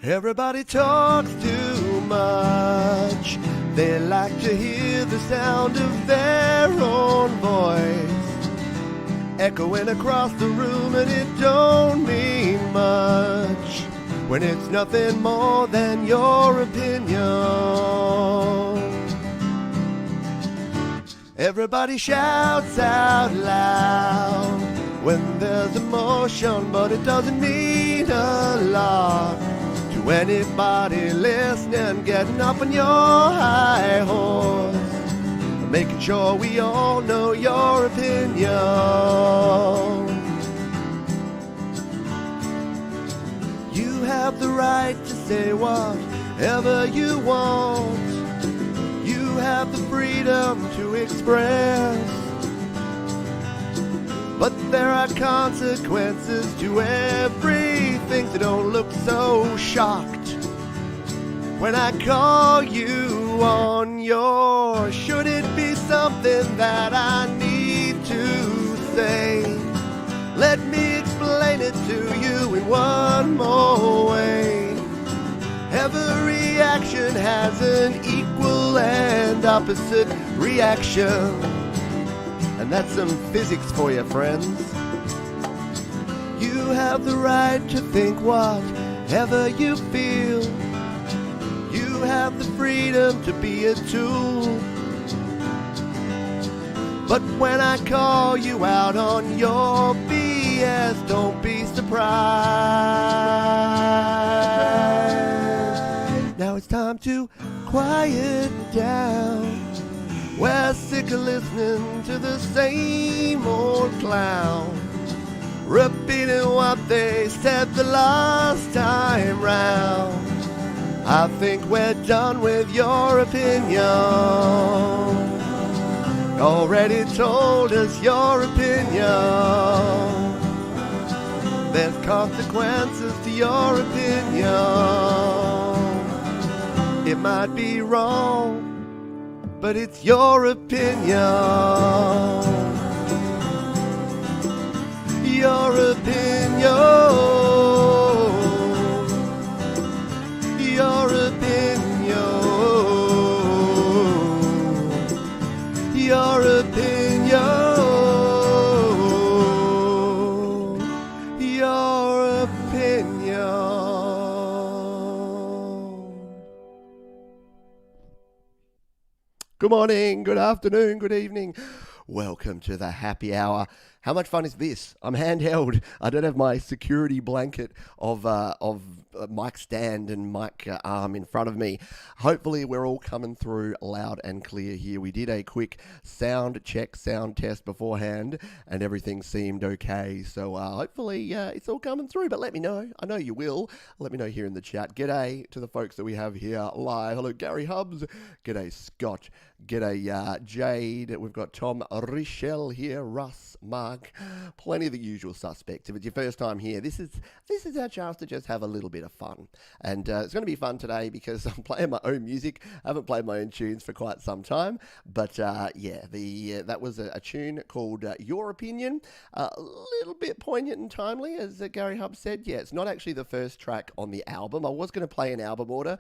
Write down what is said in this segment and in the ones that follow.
Everybody talks too much. They like to hear the sound of their own voice echoing across the room, and it don't mean much when it's nothing more than your opinion. Everybody shouts out loud when there's emotion, but it doesn't mean a lot to anybody listening, getting up on your high horse, making sure we all know your opinion. You have the right to say whatever you want. You have the freedom to express, but there are consequences to everything, so don't look so shocked when I call you on your should it be something that I need to say. Let me explain it to you in one more way. Every action has an equal and opposite reaction, and that's some physics for you, friends. You have the right to think whatever you feel. You have the freedom to be a tool. But when I call you out on your BS, don't be surprised. Now it's time to quiet down. We're sick of listening to the same old clown, repeating what they said the last time round. I think we're done with your opinion. Already told us your opinion. There's consequences to your opinion. It might be wrong, but it's your opinion. Your opinion. Your opinion. Your opinion. Your opinion. Good morning, good afternoon, good evening. Welcome to the happy hour. How much fun is this? I'm handheld. I don't have my security blanket of mic stand and mic arm in front of me. Hopefully we're all coming through loud and clear here. We did a quick sound check, sound test beforehand, and everything seemed okay. So hopefully it's all coming through, but let me know. I know you will. Let me know here in the chat. G'day to the folks that we have here live. Hello, Gary Hubbs. G'day, Scott. G'day, Jade. We've got Tom Richelle here, Russ, Mark, plenty of the usual suspects. If it's your first time here, this is our chance to just have a little bit of fun. And it's going to be fun today because I'm playing my own music. I haven't played my own tunes for quite some time. But that was a tune called Your Opinion. A little bit poignant and timely, as Gary Hubbs said. Yeah, it's not actually the first track on the album. I was going to play in album order,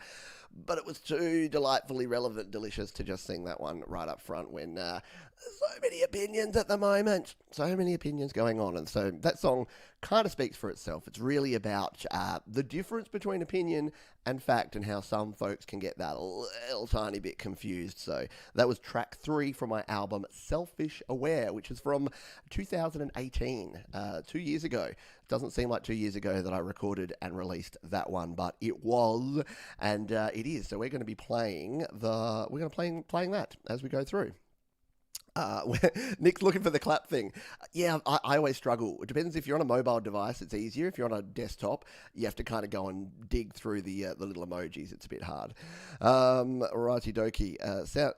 but it was too delightfully relevant, delicious to just sing that one right up front when there's so many opinions at the moment. So many opinions going on. And so that song kind of speaks for itself. It's really about the difference between opinion and fact and how some folks can get that a little tiny bit confused. So that was track 3 from my album Selfish Aware, which is from 2018, 2 years ago. Doesn't seem like 2 years ago that I recorded and released that one, but it was, and it is. So we're going to be playing that as we go through. Nick's looking for the clap thing. Yeah, I always struggle. It depends if you're on a mobile device, it's easier. If you're on a desktop, you have to kind of go and dig through the little emojis. It's a bit hard. Righty dokie.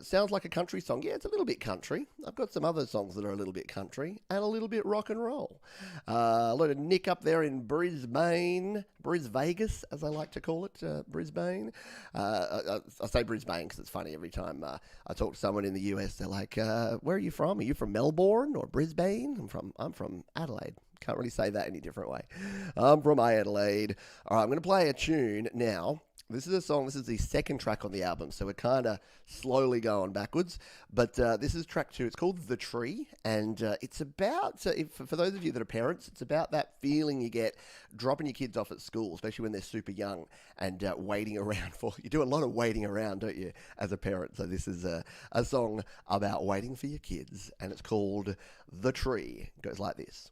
Sounds like a country song. Yeah, it's a little bit country. I've got some other songs that are a little bit country and a little bit rock and roll. A lot of Nick up there in Brisbane, Vegas, as I like to call it, Brisbane. I say Brisbane because it's funny every time I talk to someone in the US. They're like, "Where are you from? Are you from Melbourne or Brisbane?" I'm from Adelaide. Can't really say that any different way. I'm from Adelaide. All right, I'm going to play a tune now. This is a song. This is the second track on the album, so we're kind of slowly going backwards. But this is track 2. It's called The Tree, and it's about, for those of you that are parents, it's about that feeling you get dropping your kids off at school, especially when they're super young, and waiting around for, you do a lot of waiting around, don't you, as a parent? So this is a song about waiting for your kids, and it's called The Tree. It goes like this.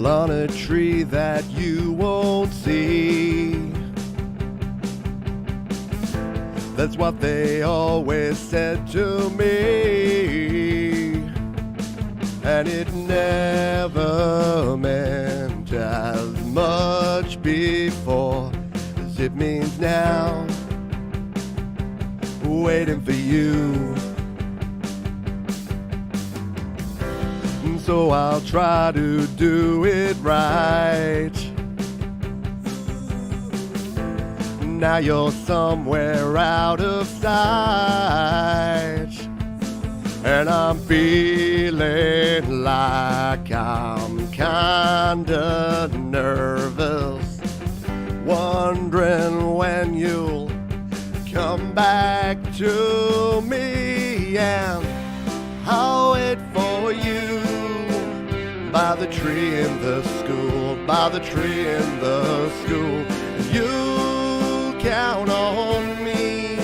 On a tree that you won't see. That's what they always said to me, and it never meant as much before as it means now. Waiting for you. So I'll try to do it right. Now you're somewhere out of sight, and I'm feeling like I'm kinda nervous, wondering when you'll come back to me, and I'll wait for you. By the tree in the school, by the tree in the school, you count on me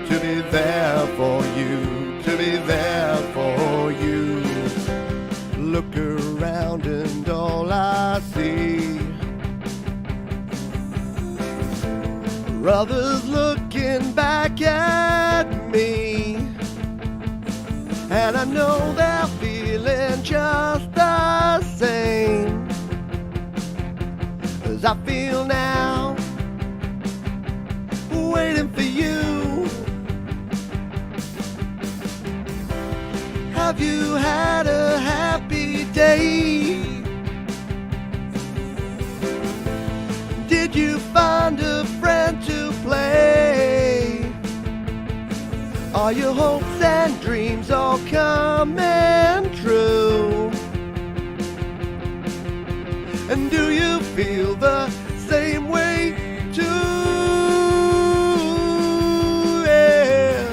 to be there for you, to be there for you. Look around and all I see are others looking back at me, and I know they're feeling just the same as I feel now, waiting for you. Have you had a happy day? Did you find a friend to play? Are your hopes and dreams all coming true? And do you feel the same way too? Yeah,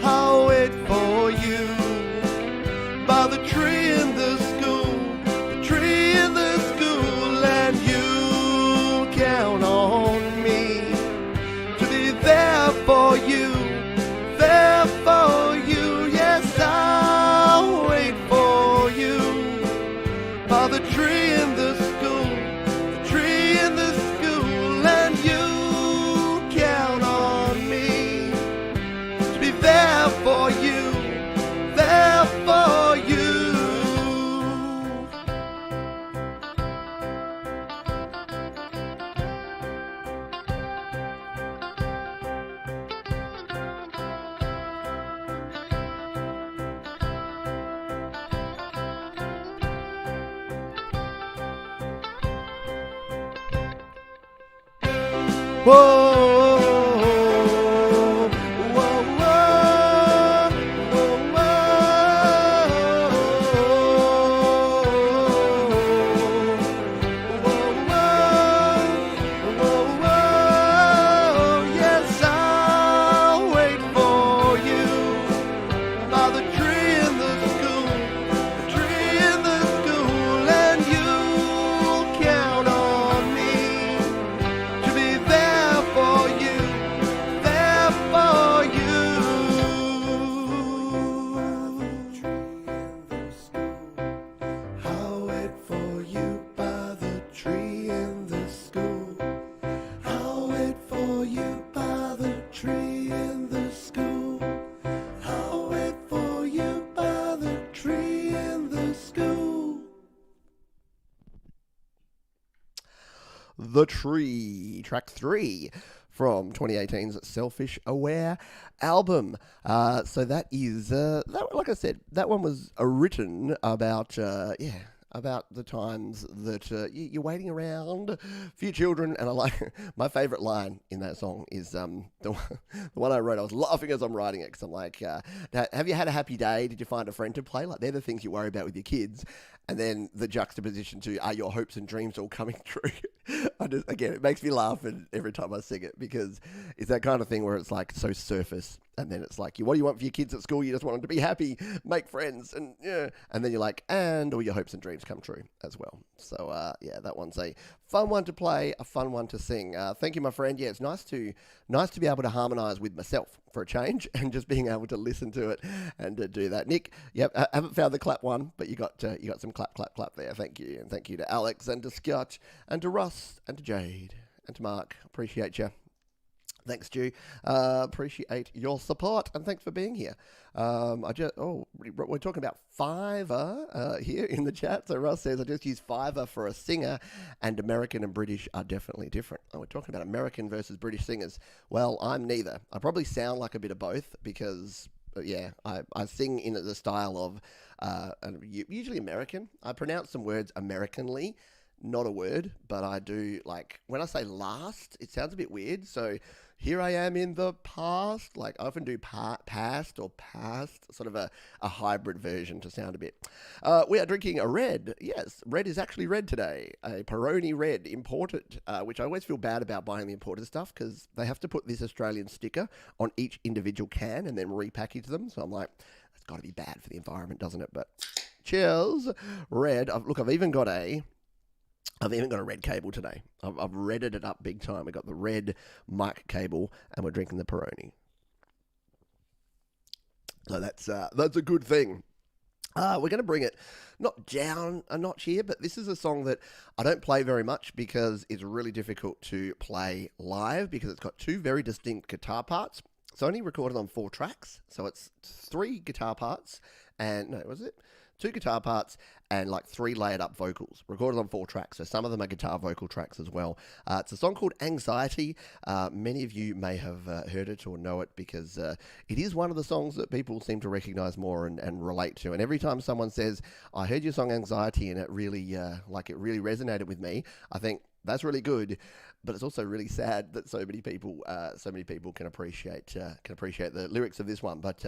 I'll wait for you by the tree in the school, the tree in the school, and you count on me to be there for you. There for you, yes, I'll wait for you by the tree in the school, the tree in the school, and you count on me to be there for you, there for you. Whoa, whoa, whoa, whoa, whoa. Yes, I'll wait for you by the tree in the school, the tree in the school, and you'll count on me to be there for you, there for you. I'll wait for you by the tree in the school. I'll wait for you by the tree in the school. I'll wait for you by the tree in the school. The Tree, track 3 from 2018's Selfish Aware album. So that is, like I said, that one was written about, about the times that you're waiting around for your children. And I like, my favourite line in that song is the one I wrote. I was laughing as I'm writing it because I'm like, have you had a happy day? Did you find a friend to play? Like, they're the things you worry about with your kids. And then the juxtaposition to, are your hopes and dreams all coming true? Again, it makes me laugh every time I sing it, because it's that kind of thing where it's like so surface. And then it's like, what do you want for your kids at school? You just want them to be happy, make friends, and yeah. And then you're like, and all your hopes and dreams come true as well. So that one's a fun one to play, a fun one to sing. Thank you, my friend. Yeah, it's nice to be able to harmonise with myself for a change, and just being able to listen to it and to do that. Nick, yep, I haven't found the clap one, but you got some clap there. Thank you, and thank you to Alex and to Scott and to Russ and to Jade and to Mark. Appreciate you. Thanks, Stu. Appreciate your support, and thanks for being here. We're talking about Fiverr here in the chat. So Russ says, I just use Fiverr for a singer, and American and British are definitely different. Oh, we're talking about American versus British singers. Well, I'm neither. I probably sound like a bit of both because, I sing in the style of usually American. I pronounce some words Americanly. Not a word, but I do, like, when I say last, it sounds a bit weird. So here I am in the past. Like, I often do past or past, sort of a hybrid version to sound a bit. We are drinking a red. Yes, red is actually red today. A Peroni red, imported, which I always feel bad about buying the imported stuff because they have to put this Australian sticker on each individual can and then repackage them. So I'm like, that's got to be bad for the environment, doesn't it? But cheers, red. I've even got a red cable today. I've redded it up big time. We got the red mic cable, and we're drinking the Peroni. So that's a good thing. We're going to bring it not down a notch here, but this is a song that I don't play very much because it's really difficult to play live because it's got two very distinct guitar parts. It's only recorded on 4 tracks, so it's 3 guitar parts and, no, was it? 2 guitar parts and like 3 layered up vocals, recorded on 4 tracks. So some of them are guitar vocal tracks as well. It's a song called Anxiety. Many of you may have heard it or know it because it is one of the songs that people seem to recognize more and relate to. And every time someone says, I heard your song Anxiety and it really resonated with me, I think that's really good. But it's also really sad that so many people can appreciate the lyrics of this one. But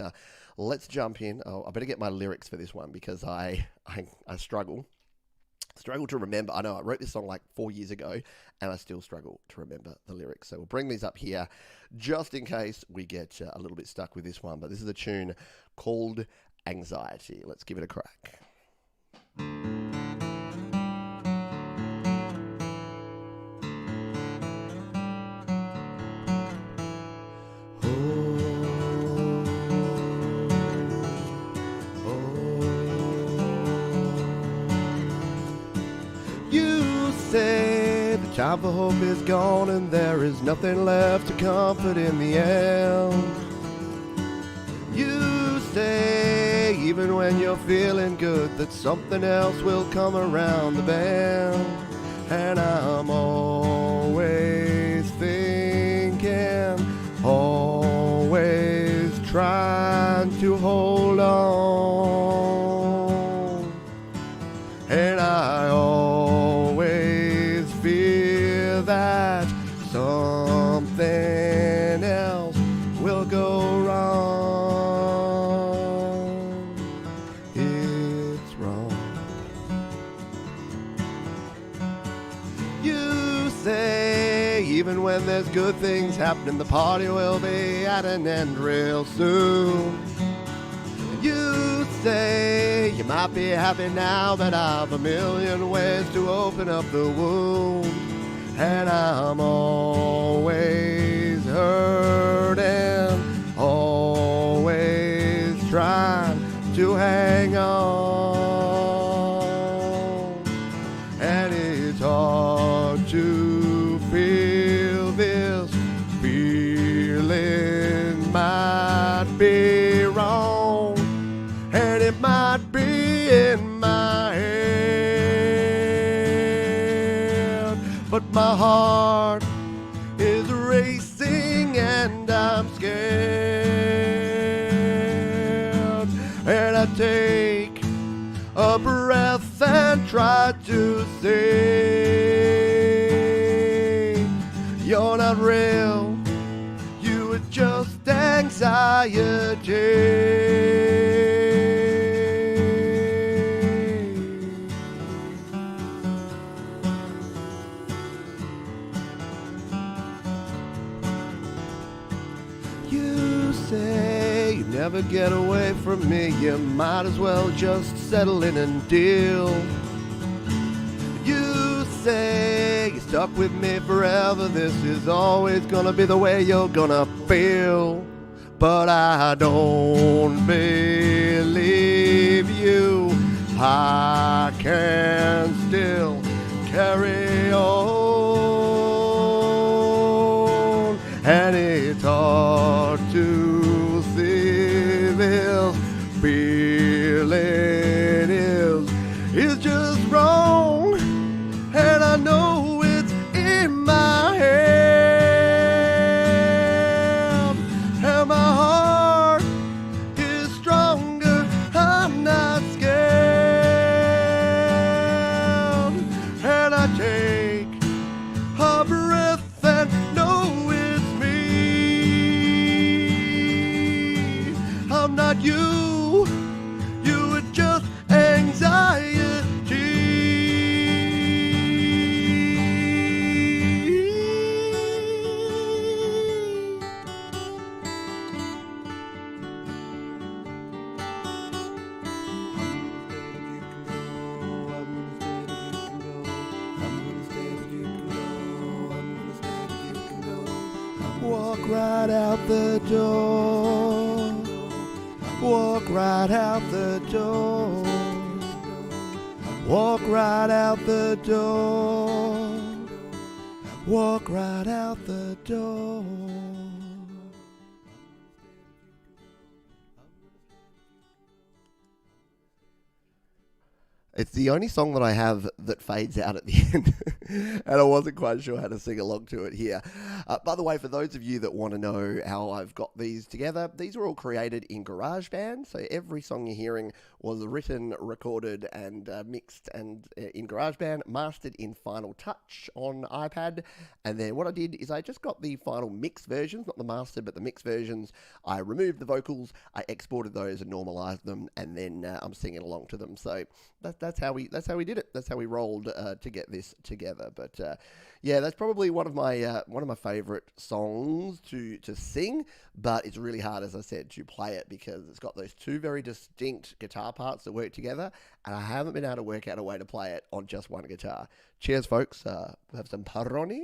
let's jump in. I better get my lyrics for this one because I struggle to remember. I know I wrote this song like 4 years ago, and I still struggle to remember the lyrics. So we'll bring these up here just in case we get a little bit stuck with this one. But this is a tune called Anxiety. Let's give it a crack. Time for hope is gone and there is nothing left to comfort in the end. You say, even when you're feeling good, that something else will come around the bend. And I'm always thinking, always trying to hold on. And I always fear that something else will go wrong. It's wrong. You say even when there's good things happening, the party will be at an end real soon. You say you might be happy now, but I've a million ways to open up the wound. And I'm always hurting, always trying to hang on. And it's hard to feel this feeling might be wrong. And it might be in my head, but my heart is racing And I take a breath and try to say, you're not real, you were just anxiety. You say you never get away from me, you might as well just settle in and deal. You say you're stuck with me forever, this is always gonna be the way you're gonna feel. But I don't believe you, I can still carry on. And it's hard to see this feeling is just wrong. And I know it's in my head, and my heart is stronger, I'm not scared. And I take a breath and know it's me. I'm not you, you were just anxiety. Walk right out the door. Walk right out the door. Walk right out the door. Walk right out the door. It's the only song that I have that fades out at the end, and I wasn't quite sure how to sing along to it here. By the way, for those of you that want to know how I've got these together, these were all created in GarageBand, so every song you're hearing was written, recorded, and mixed and in GarageBand, mastered in Final Touch on iPad, and then what I did is I just got the final mix versions, not the mastered, but the mix versions. I removed the vocals, I exported those and normalized them, and then I'm singing along to them. So that's how we did it. That's how we rolled to get this together. But yeah, that's probably one of my favorite songs to sing. But it's really hard, as I said, to play it because it's got those two very distinct guitar parts that work together, and I haven't been able to work out a way to play it on just one guitar. Cheers, folks. Have some Peroni,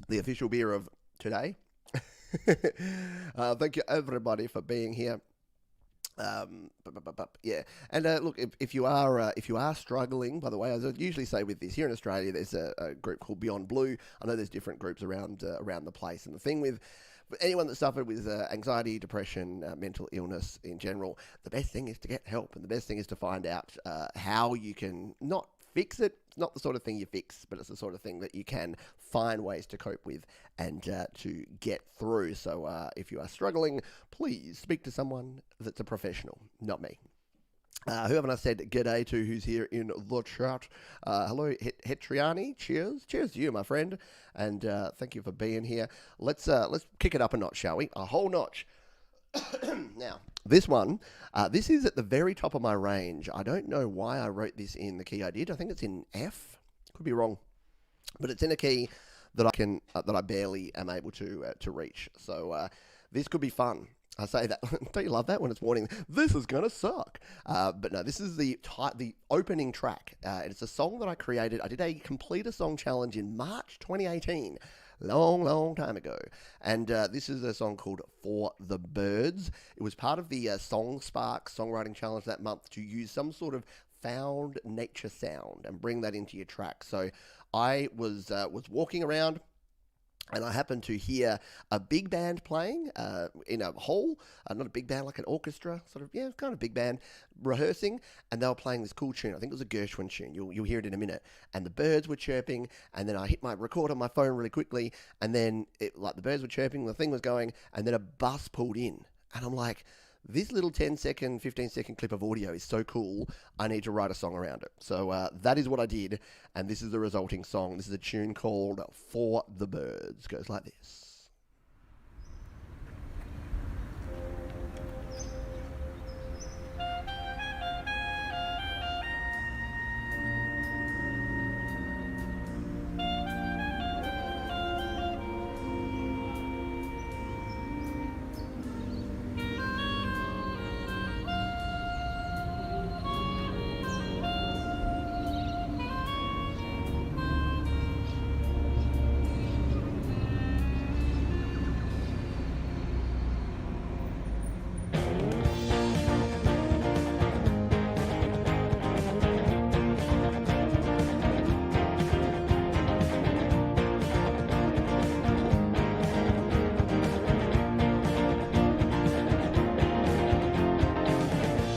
the official beer of today. Thank you everybody for being here. Yeah, and look, if you are struggling, by the way, as I usually say with this, here in Australia, there's a group called Beyond Blue. I know there's different groups around the place, and the thing with anyone that suffered with anxiety, depression, mental illness in general, the best thing is to get help, and the best thing is to find out how you can not fix it. It's not the sort of thing you fix, but it's the sort of thing that you can find ways to cope with and to get through. So if you are struggling, please speak to someone that's a professional, not me. Who haven't I said g'day to who's here in the chat? Hello, Hetriani. Cheers. Cheers to you, my friend. And thank you for being here. Let's kick it up a notch, shall we? A whole notch. Now, this one, this is at the very top of my range. I don't know why I wrote this in the key I did. I think it's in F. Could be wrong. But it's in a key that I barely am able to reach. So this could be fun. I say that. Don't you love that when it's warning? This is gonna suck. But no, this is the opening track. It's a song that I created. I did a complete a song challenge in March 2018. Long time ago. And this is a song called For the Birds. It was part of the Song Spark songwriting challenge that month to use some sort of found nature sound and bring that into your track. So I was walking around and I happened to hear a big band playing in a hall, not a big band, like an orchestra, sort of, yeah, kind of big band rehearsing, and they were playing this cool tune. I think it was a Gershwin tune. You'll hear it in a minute. And the birds were chirping, and then I hit my record on my phone really quickly, and then like the birds were chirping, the thing was going, and then a bus pulled in, and I'm like, this little 10-second, 15-second clip of audio is so cool, I need to write a song around it. So that is what I did, and this is the resulting song. This is a tune called For the Birds. It goes like this.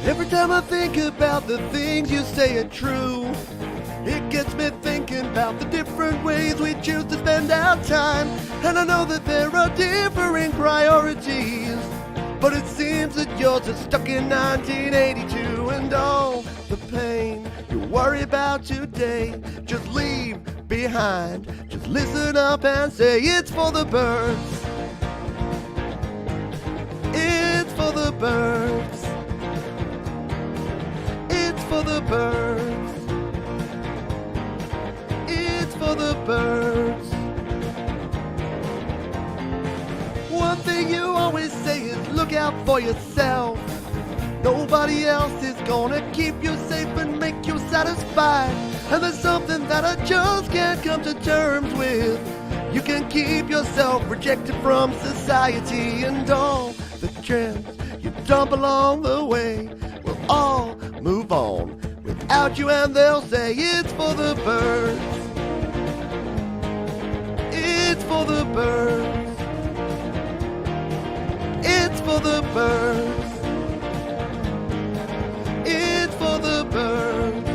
Every time I think about the things you say are true, it gets me thinking about the different ways we choose to spend our time. And I know that there are differing priorities, but it seems that yours is stuck in 1982. And all the pain you worry about today, just leave behind. Just listen up and say it's for the birds. It's for the birds. For the birds. It's for the birds. One thing you always say is look out for yourself. Nobody else is gonna keep you safe and make you satisfied. And there's something that I just can't come to terms with. You can keep yourself rejected from society, and all the trends you dump along the way will all move on without you, and they'll say it's for the birds. It's for the birds. It's for the birds. It's for the birds.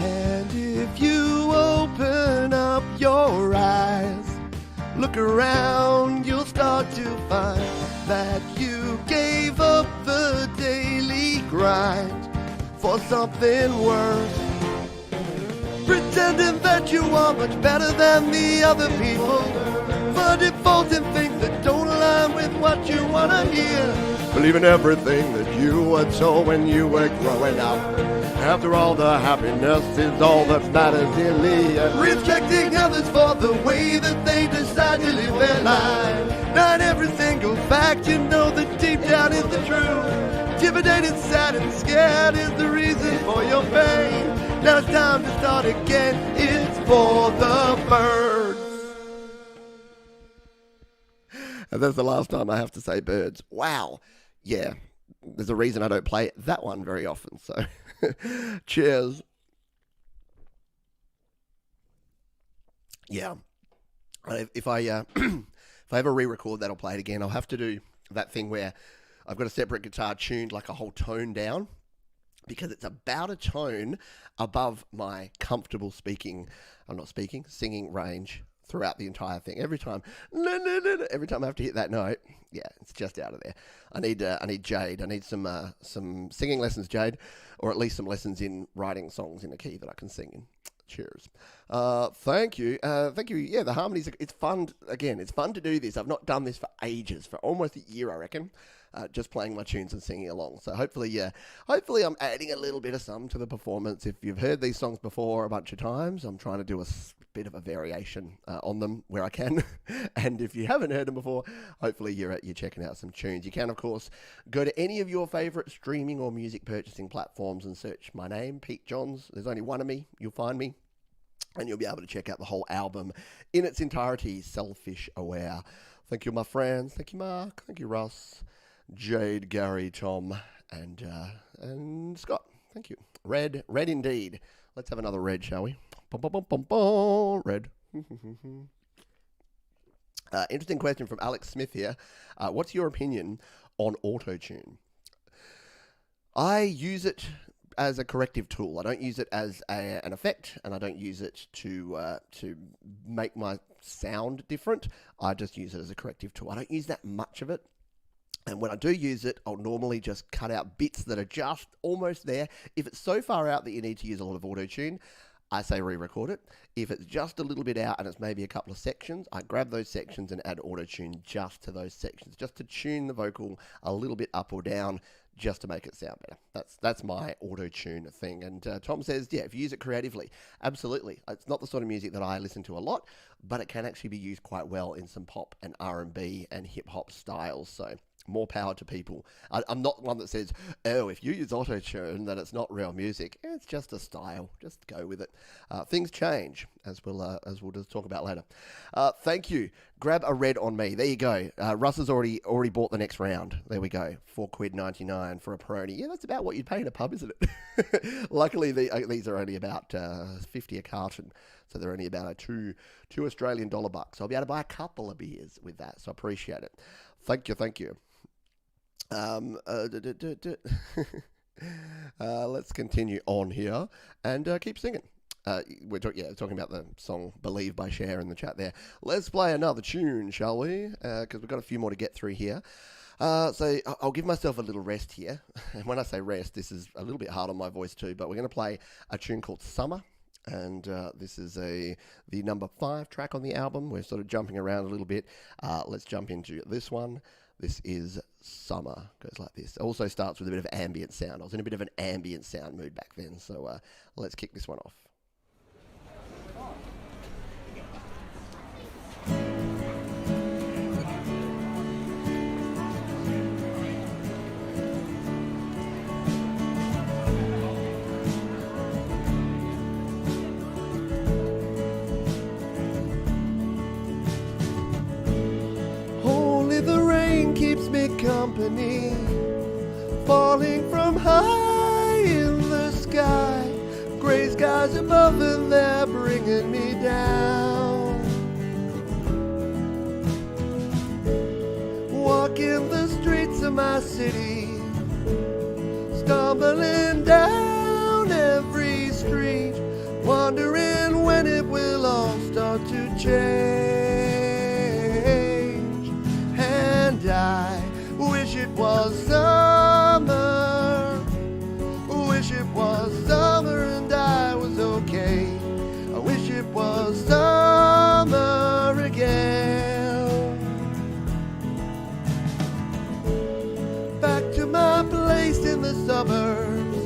And if you open up your eyes, look around, you'll start to find that you gave up the daily grind for something worse. Pretending that you are much better than the other people, but defaulting things that don't align with what you want to hear. Believing everything that you were told when you were growing up. After all, the happiness is all that matters in the end. Rejecting others for the way that they decide to live their life. Not every single fact you know that deep down is the truth. Intimidated, sad and scared is the reason for your pain. Now it's time to start again. It's for the birds. And that's the last time I have to say birds. Wow. Yeah. There's a reason I don't play that one very often. So, cheers. Yeah. If I if I ever re-record that, I'll play it again. I'll have to do that thing where I've got a separate guitar tuned like a whole tone down, because it's about a tone above my comfortable singing range throughout the entire thing. Every time I have to hit that note, yeah, it's just out of there. I need Jade. I need some singing lessons, Jade, or at least some lessons in writing songs in a key that I can sing in. Cheers. Thank you. Yeah, the harmonies. It's fun. Again, it's fun to do this. I've not done this for ages, for almost a year, I reckon. Just playing my tunes and singing along. So hopefully I'm adding a little bit of some to the performance. If you've heard these songs before a bunch of times, I'm trying to do a bit of a variation on them where I can. And if you haven't heard them before, hopefully you're checking out some tunes. You can, of course, go to any of your favourite streaming or music purchasing platforms and search my name, Pete Johns. There's only one of me. You'll find me. And you'll be able to check out the whole album in its entirety, Selfish Aware. Thank you, my friends. Thank you, Mark. Thank you, Russ. Jade, Gary, Tom, and Scott. Thank you. Red indeed. Let's have another red, shall we? Red. Interesting question from Alex Smith here. What's your opinion on auto-tune? I use it as a corrective tool. I don't use it as an effect, and I don't use it to make my sound different. I just use it as a corrective tool. I don't use that much of it. And when I do use it, I'll normally just cut out bits that are just almost there. If it's so far out that you need to use a lot of auto-tune, I say re-record it. If it's just a little bit out and it's maybe a couple of sections, I grab those sections and add auto-tune just to those sections, just to tune the vocal a little bit up or down, just to make it sound better. That's my auto-tune thing. And Tom says, yeah, if you use it creatively, absolutely. It's not the sort of music that I listen to a lot, but it can actually be used quite well in some pop and R&B and hip-hop styles. So more power to people. I'm not one that says, oh, if you use auto-tune, then it's not real music. It's just a style. Just go with it. Things change, as we'll just talk about later. Thank you. Grab a red on me. There you go. Russ has already bought the next round. There we go. £4.99 for a Peroni. Yeah, that's about what you'd pay in a pub, isn't it? Luckily, these are only about 50 a carton. So they're only about two Australian dollar bucks. I'll be able to buy a couple of beers with that. So I appreciate it. Thank you. Let's continue on here and keep singing. We're talking about the song Believe by Cher in the chat there. Let's play another tune, shall we? Because we've got a few more to get through here. So I'll give myself a little rest here. And when I say rest, this is a little bit hard on my voice too, but we're going to play a tune called Summer. And this is the number 5 track on the album. We're sort of jumping around a little bit. Let's jump into this one. This is Summer. Goes like this. It also starts with a bit of ambient sound. I was in a bit of an ambient sound mood back then. So let's kick this one off. Keeps me company, falling from high in the sky, gray skies above and they're bringing me down. Walking the streets of my city, stumbling down every street, wondering when it will all start to change. I wish it was summer, wish it was summer and I was okay. I wish it was summer again. Back to my place in the suburbs,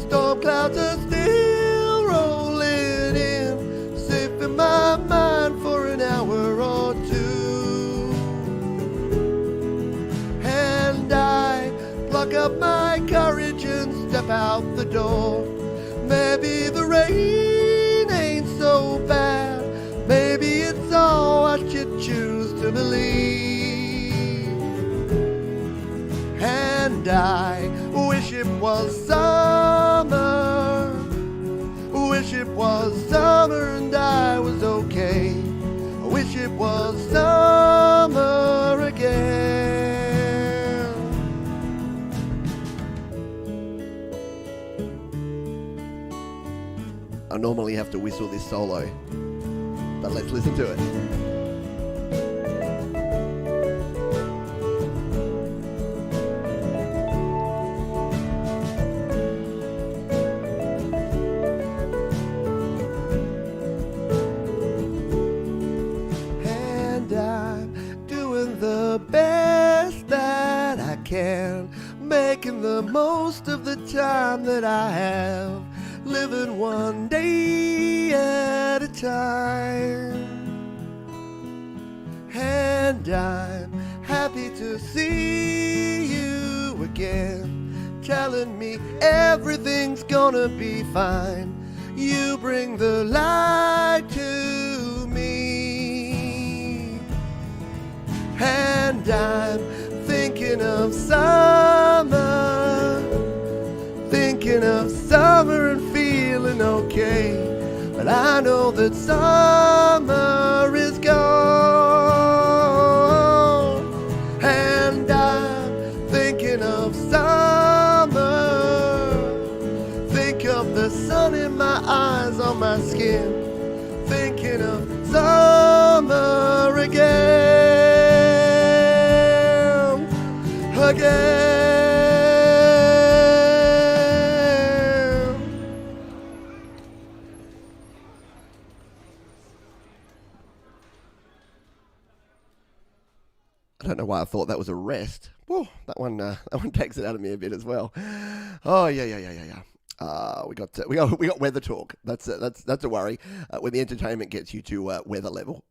storm clouds are still rolling in, safe in my mind for an hour or two. Pluck up my courage and step out the door. Maybe the rain ain't so bad. Maybe it's all what you choose to believe. And I wish it was summer. Wish it was summer and I was okay. I wish it was summer again. I normally have to whistle this solo, but let's listen to it. And I'm doing the best that I can, making the most of the time that I have, living one day at a time. And I'm happy to see you again, telling me everything's gonna be fine. You bring the light to me. And I'm thinking of summer, thinking of summer and feeling okay. summer is gone, and I'm thinking of summer. Think of the sun in my eyes, on my skin. Thinking of summer again, again. I don't know why I thought that was a rest. Whoa, that one takes it out of me a bit as well. Oh yeah. We got weather talk. That's a worry when the entertainment gets you to weather level.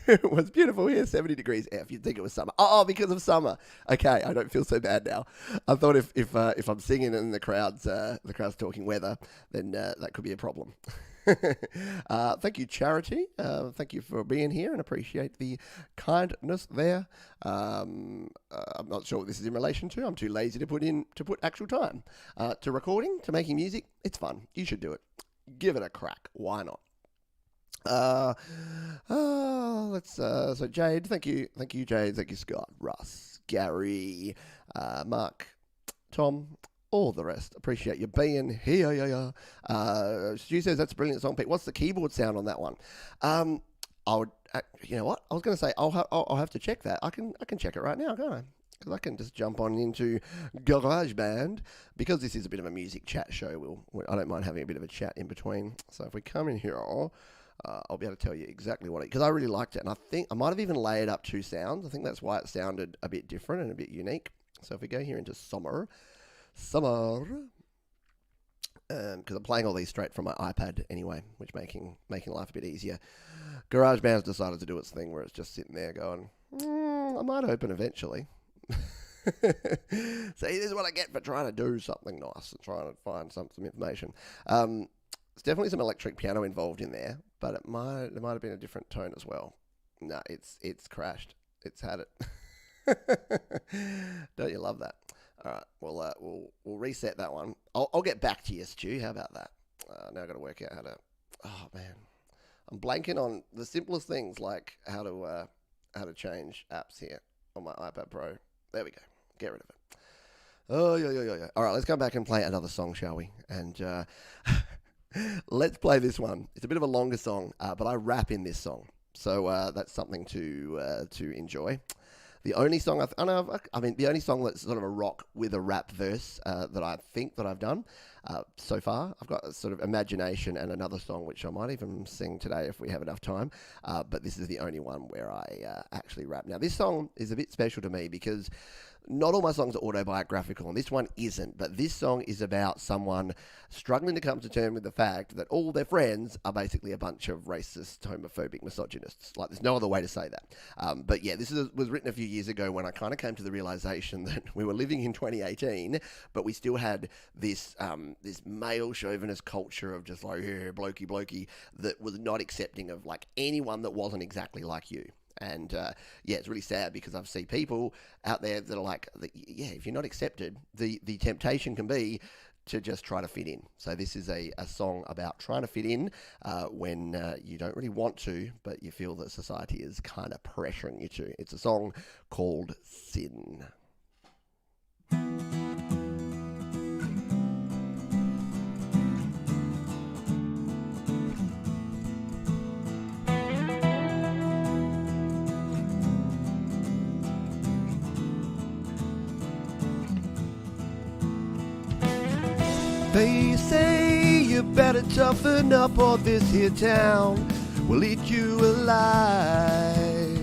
It was beautiful here, 70 degrees F. You'd think it was summer. Oh, because of summer. Okay, I don't feel so bad now. I thought if I'm singing and the crowd's talking weather, then that could be a problem. Thank you, Charity. Thank you for being here and appreciate the kindness there. I'm not sure what this is in relation to. I'm too lazy to put actual time to recording, to making music. It's fun. You should do it. Give it a crack. Why not? So Jade, thank you Jade, thank you Scott, Russ, Gary, Mark, Tom, all the rest. Appreciate you being here. Stu says that's a brilliant song, Pete. What's the keyboard sound on that one? I would, you know what? I was going to say I'll have to check that. I can check it right now, can't I? Because I can just jump on into GarageBand. Because this is a bit of a music chat show. I don't mind having a bit of a chat in between. So if we come in here, I'll be able to tell you exactly what because I really liked it, and I think I might have even layered up two sounds. I think that's why it sounded a bit different and a bit unique. So if we go here into summer, because I'm playing all these straight from my iPad anyway, which making life a bit easier. GarageBand's decided to do its thing where it's just sitting there going, I might open eventually. See, this is what I get for trying to do something nice and trying to find some information. There's definitely some electric piano involved in there, but there might have been a different tone as well. No, it's crashed. It's had it. Don't you love that? All right, we'll reset that one. I'll get back to you, Stu. How about that? Now I've got to work out how to. Oh man, I'm blanking on the simplest things like how to change apps here on my iPad Pro. There we go. Get rid of it. Oh yeah. All right, let's go back and play another song, shall we? And let's play this one. It's a bit of a longer song, but I rap in this song, so that's something to enjoy. The only song the only song that's sort of a rock with a rap verse that I think that I've done so far. I've got a sort of Imagination and another song which I might even sing today if we have enough time. But this is the only one where I actually rap. Now this song is a bit special to me because not all my songs are autobiographical, and this one isn't, but this song is about someone struggling to come to terms with the fact that all their friends are basically a bunch of racist, homophobic misogynists. Like, there's no other way to say that. But yeah, this was written a few years ago when I kind of came to the realization that we were living in 2018, but we still had this male chauvinist culture of just like, yeah, blokey, that was not accepting of like anyone that wasn't exactly like you. And it's really sad because I've seen people out there that are like, if you're not accepted, the temptation can be to just try to fit in. So this is a song about trying to fit in when you don't really want to, but you feel that society is kind of pressuring you to. It's a song called Sin. They say you better toughen up or this here town will eat you alive.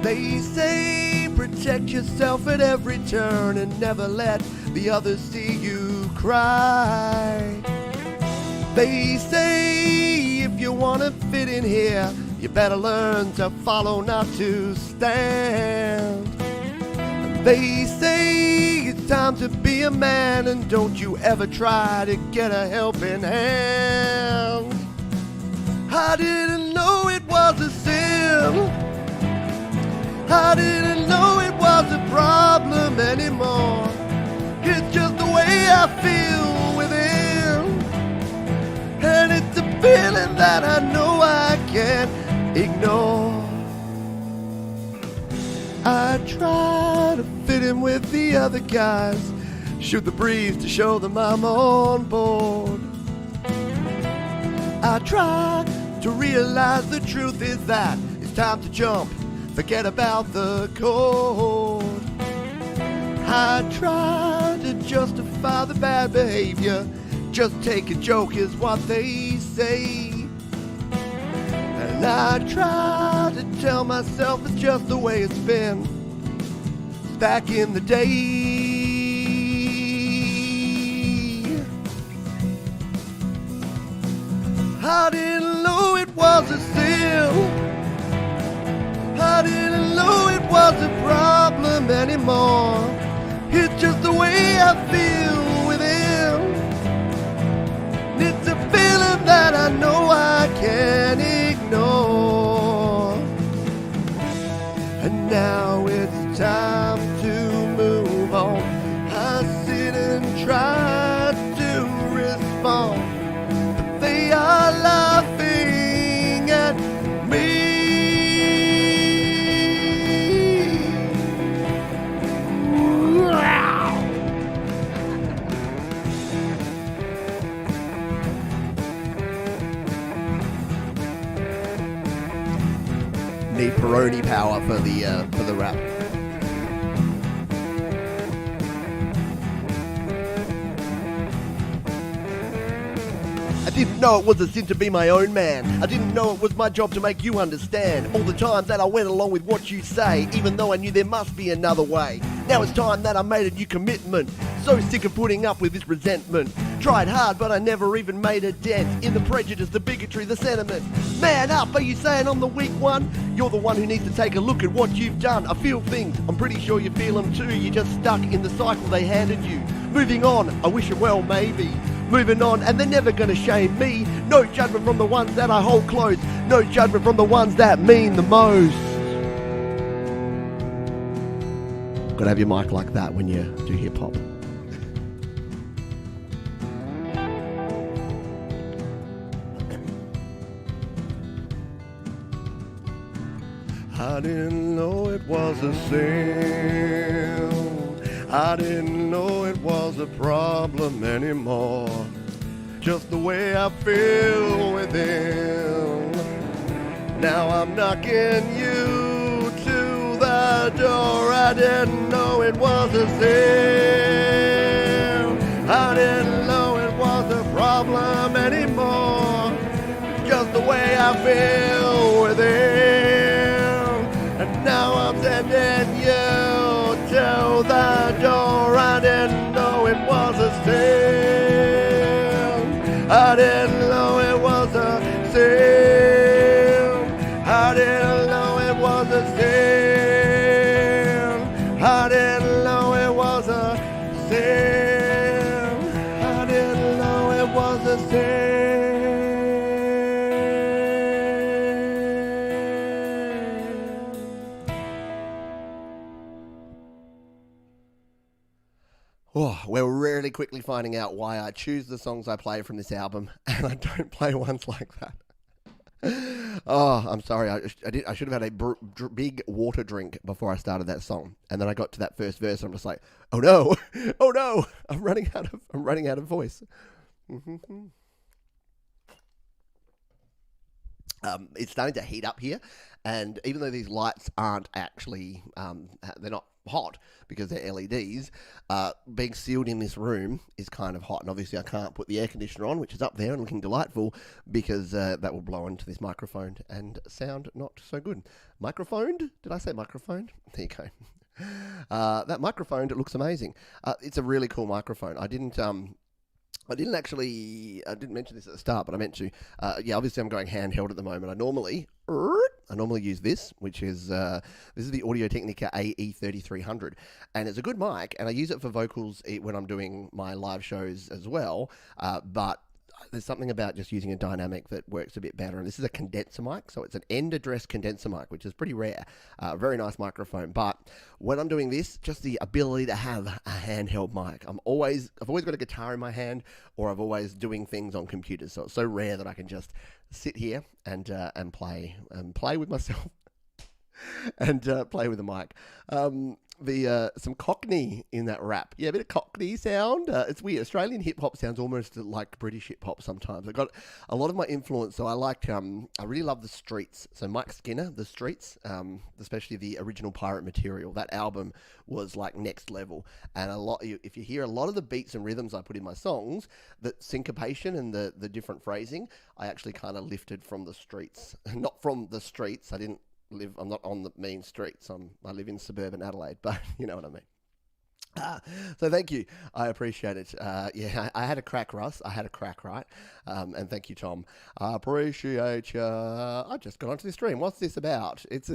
They say protect yourself at every turn and never let the others see you cry. They say if you want to fit in here, you better learn to follow, not to stand. They say it's time to be a man, and don't you ever try to get a helping hand. I didn't know it was a sin. I didn't know it was a problem anymore. It's just the way I feel within, and it's a feeling that I know ignore. I try to fit in with the other guys, shoot the breeze to show them I'm on board. I try to realize the truth is that it's time to jump, forget about the code. I try to justify the bad behavior, just take a joke is what they say. And I try to tell myself it's just the way it's been back in the day. I didn't know it was a sin. I didn't know it was a problem anymore. It's just the way I feel within. It's a feeling that I know I can't ignore. And now it's time to move on. I sit and try to respond, but they are laughing at me. Need Peroni power for the rap. I didn't know it was a sin to be my own man. I didn't know it was my job to make you understand all the times that I went along with what you say, even though I knew there must be another way. Now it's time that I made a new commitment. So sick of putting up with this resentment. Tried hard, but I never even made a dent in the prejudice, the bigotry, the sentiment. Man up, are you saying I'm the weak one? You're the one who needs to take a look at what you've done. I feel things, I'm pretty sure you feel them too. You're just stuck in the cycle they handed you. Moving on, I wish it well, maybe. Moving on, and they're never gonna shame me. No judgment from the ones that I hold close. No judgment from the ones that mean the most. Gotta have your mic like that when you do hip hop. I didn't know it was a sin. I didn't know it was a problem anymore. Just the way I feel within. Now I'm knocking you to the door. I didn't know it was a sin. I didn't know it was a problem anymore. Just the way I feel within. And now I'm sending you to the door. I didn't know it was a sin. I didn't know it was a sin. I didn't know it was a sin. I didn't know it was a sin. I didn't know it was a sin. Oh, we're really quickly finding out why I choose the songs I play from this album, and I don't play ones like that. Oh, I'm sorry. I should have had a big water drink before I started that song, and then I got to that first verse, and I'm just like, oh no, oh no, I'm running out of voice. It's starting to heat up here, and even though these lights aren't actually, they're not hot because they're LEDs, being sealed in this room is kind of hot, and obviously I can't put the air conditioner on, which is up there and looking delightful, because that will blow into this microphone and sound not so good. Microphoned? Did I say microphone? There you go. That microphone, it looks amazing. It's a really cool microphone. I didn't mention this at the start, but I meant to. Obviously I'm going handheld at the moment. I normally use this, which is this is the Audio-Technica AE3300, and it's a good mic, and I use it for vocals when I'm doing my live shows as well. But there's something about just using a dynamic that works a bit better. And this is a condenser mic, so it's an end address condenser mic, which is pretty rare. Very nice microphone. But when I'm doing this, just the ability to have a handheld mic. I've always got a guitar in my hand, or I've always doing things on computers. So it's so rare that I can just sit here and play with myself and play with the mic. Some Cockney in that rap. Yeah, a bit of Cockney sound. It's weird. Australian hip hop sounds almost like British hip hop sometimes. I got a lot of my influence. So I really love The Streets. So Mike Skinner, The Streets, especially the original Pirate Material. That album was like next level. And if you hear a lot of the beats and rhythms I put in my songs, the syncopation and the different phrasing, I actually kind of lifted from The Streets. Not from The Streets. I'm not on the mean streets. I live in suburban Adelaide, but you know what I mean. So thank you. I appreciate it. Yeah, I had a crack, Russ. I had a crack, right? And thank you, Tom. I appreciate you. I just got onto this stream. What's this about? This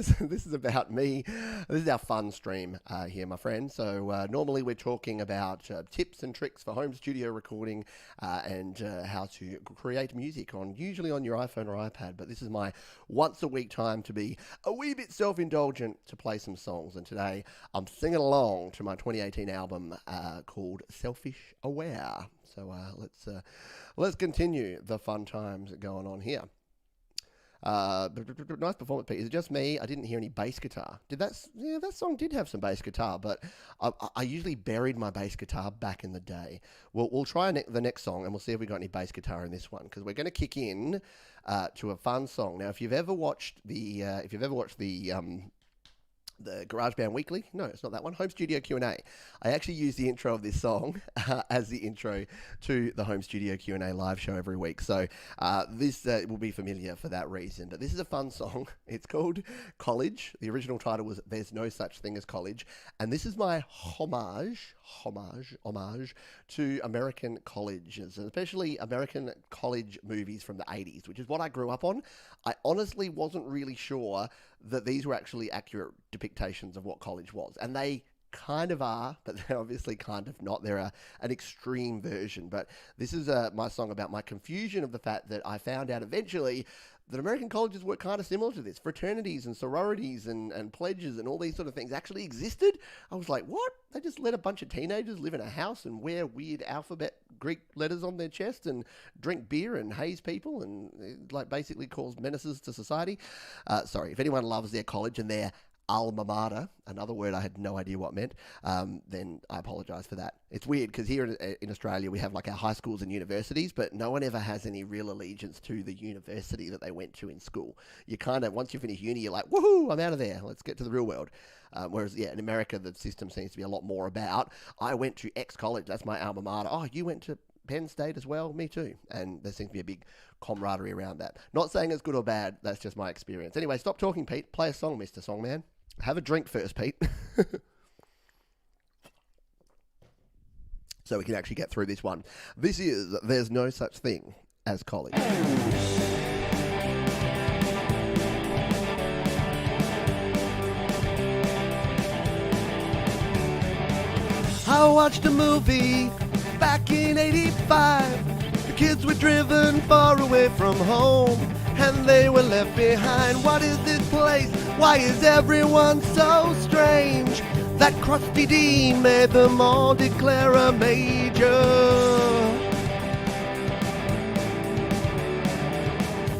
is about me. This is our fun stream here, my friend. So normally we're talking about tips and tricks for home studio recording and how to create music usually on your iPhone or iPad. But this is my once a week time to be a wee bit self-indulgent to play some songs. And today I'm singing along to my 2018 album called Selfish Aware. So let's continue the fun times going on here. Nice performance, Pete. Is it just me? I didn't hear any bass guitar. That song did have some bass guitar, but I usually buried my bass guitar back in the day. We'll try the next song and we'll see if we got any bass guitar in this one, because we're going to kick in to a fun song. Now, if you've ever watched the GarageBand Weekly. No, it's not that one. Home Studio Q&A. I actually use the intro of this song as the intro to the Home Studio Q&A live show every week. So this will be familiar for that reason. But this is a fun song. It's called College. The original title was There's No Such Thing as College. And this is my homage to American colleges, and especially American college movies from the 80s, which is what I grew up on. I honestly wasn't really sure that these were actually accurate depictions of what college was. And they kind of are, but they're obviously kind of not. They're an extreme version. But this is my song about my confusion of the fact that I found out eventually that American colleges were kind of similar to this. Fraternities and sororities and pledges and all these sort of things actually existed. I was like, what? They just let a bunch of teenagers live in a house and wear weird alphabet Greek letters on their chest and drink beer and haze people and like basically cause menaces to society. Sorry, if anyone loves their college and their alma mater, another word I had no idea what meant, then I apologize for that. It's weird because here in Australia we have like our high schools and universities, but no one ever has any real allegiance to the university that they went to in school. You kind of, once you finish uni, you're like, woohoo, I'm out of there, let's get to the real world. Whereas, yeah, in America, the system seems to be a lot more about, I went to X college, that's my alma mater. Oh, you went to Penn State as well? Me too. And there seems to be a big camaraderie around that. Not saying it's good or bad, that's just my experience. Anyway, stop talking, Pete. Play a song, Mr. Songman. Have a drink first, Pete. So we can actually get through this one. This is There's No Such Thing as College. I watched a movie back in 85. The kids were driven far away from home, and they were left behind. What is this place? Why is everyone so strange? That crusty D made them all declare a major.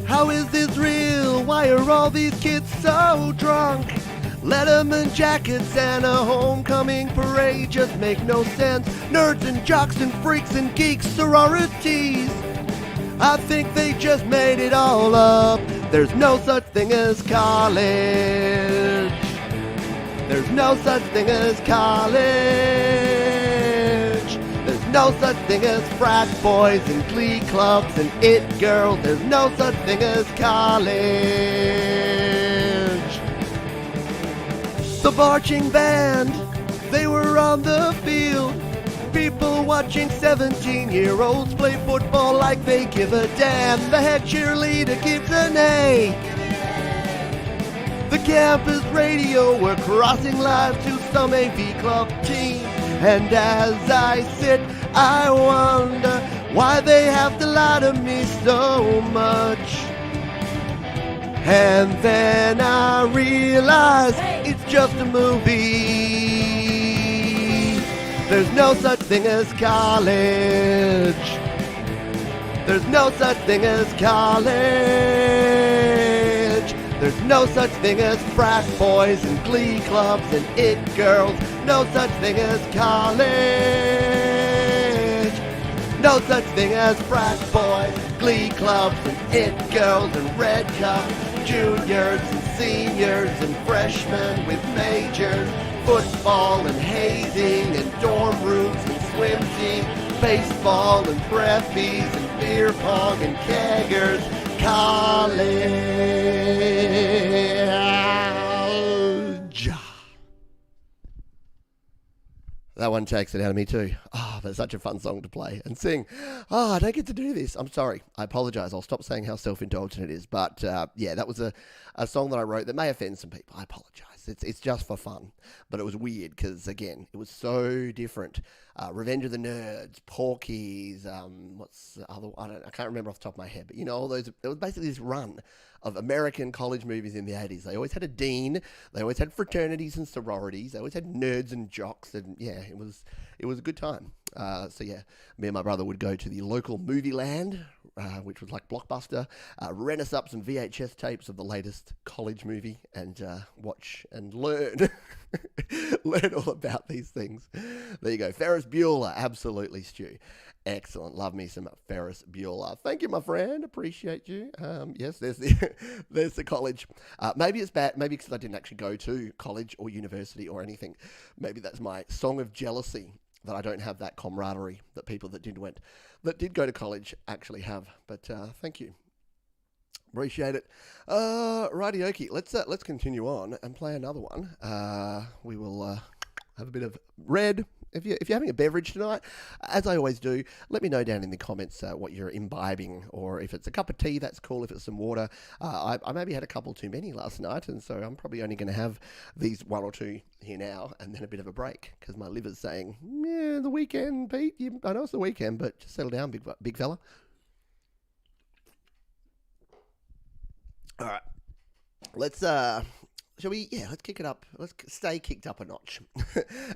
How is this real? Why are all these kids so drunk? Letterman jackets and a homecoming parade just make no sense. Nerds and jocks and freaks and geeks, sororities. I think they just made it all up. There's no such thing as college. There's no such thing as college. There's no such thing as frat boys and glee clubs and it girls. There's no such thing as college. The marching band, they were on the field. People watching 17-year-olds play football like they give a damn. The head cheerleader keeps an A. The campus radio, we're crossing live to some AV club team. And as I sit, I wonder, Why they have to lie to me so much? And then I realize it's just a movie. There's no such thing as college. There's no such thing as college. There's no such thing as frat boys and glee clubs and it girls. No such thing as college. No such thing as frat boys, glee clubs and it girls and red cups, juniors and seniors and freshmen with majors, football and hazing and dorm rooms and swim team, baseball and preppies and beer pong and keggers, college. That one takes it out of me too. Oh, that's such a fun song to play and sing. Oh, I don't get to do this. I'm sorry. I apologize. I'll stop saying how self-indulgent it is. But yeah, that was a song that I wrote that may offend some people. I apologize. It's just for fun. But it was weird because, again, it was so different. Revenge of the Nerds, Porky's, what's the other one? I can't remember off the top of my head. But, you know, all those, it was basically this run of American college movies in the 80s. They always had a dean. They always had fraternities and sororities. They always had nerds and jocks. And, yeah, it was a good time. So, yeah, me and my brother would go to the local movie land, which was like Blockbuster, rent us up some VHS tapes of the latest college movie and watch and learn. Learn all about these things. There you go. Ferris Bueller. Absolutely, Stu. Excellent. Love me some Ferris Bueller. Thank you, my friend. Appreciate you. Yes, there's the college. Maybe it's bad. Maybe because I didn't actually go to college or university or anything. Maybe that's my song of jealousy that I don't have that camaraderie that people that did go to college actually have. But thank you. Appreciate it. Rightioki. Let's continue on and play another one. We will have a bit of red. If you're having a beverage tonight, as I always do, let me know down in the comments what you're imbibing, or if it's a cup of tea, that's cool. If it's some water, I maybe had a couple too many last night, and so I'm probably only going to have these one or two here now, and then a bit of a break because my liver's saying, "Yeah, the weekend, Pete. I know it's the weekend, but just settle down, big fella." All right, let's shall we? Yeah, let's kick it up. Let's stay kicked up a notch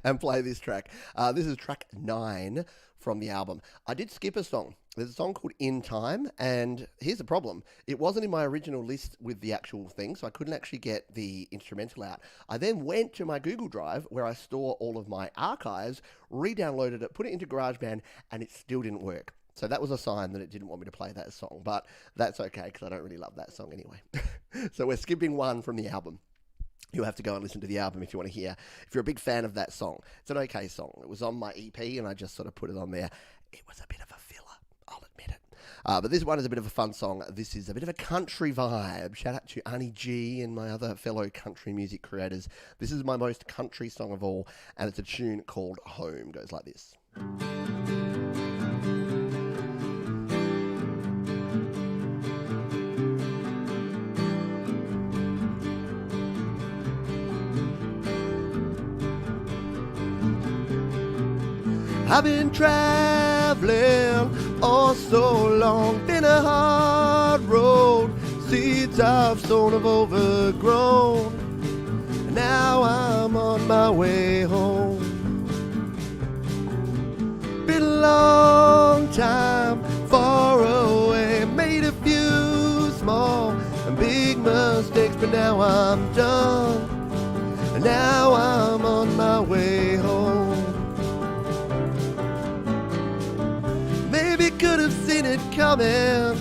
and play this track. This is track 9 from the album. I did skip a song. There's a song called In Time, and here's the problem. It wasn't in my original list with the actual thing, so I couldn't actually get the instrumental out. I then went to my Google Drive, where I store all of my archives, re-downloaded it, put it into GarageBand, and it still didn't work. So that was a sign that it didn't want me to play that song, but that's okay, because I don't really love that song anyway. So we're skipping one from the album. You'll have to go and listen to the album if you want to hear. If you're a big fan of that song, it's an okay song. It was on my EP, and I just sort of put it on there. It was a bit of a filler, I'll admit it. But this one is a bit of a fun song. This is a bit of a country vibe. Shout out to Arnie G and my other fellow country music creators. This is my most country song of all, and it's a tune called Home. It goes like this. I've been traveling all so long, been a hard road, seeds I've sown have overgrown, and now I'm on my way home. Been a long time far away, made a few small and big mistakes, but now I'm done, and now I'm on my way home. Maybe could have seen it coming.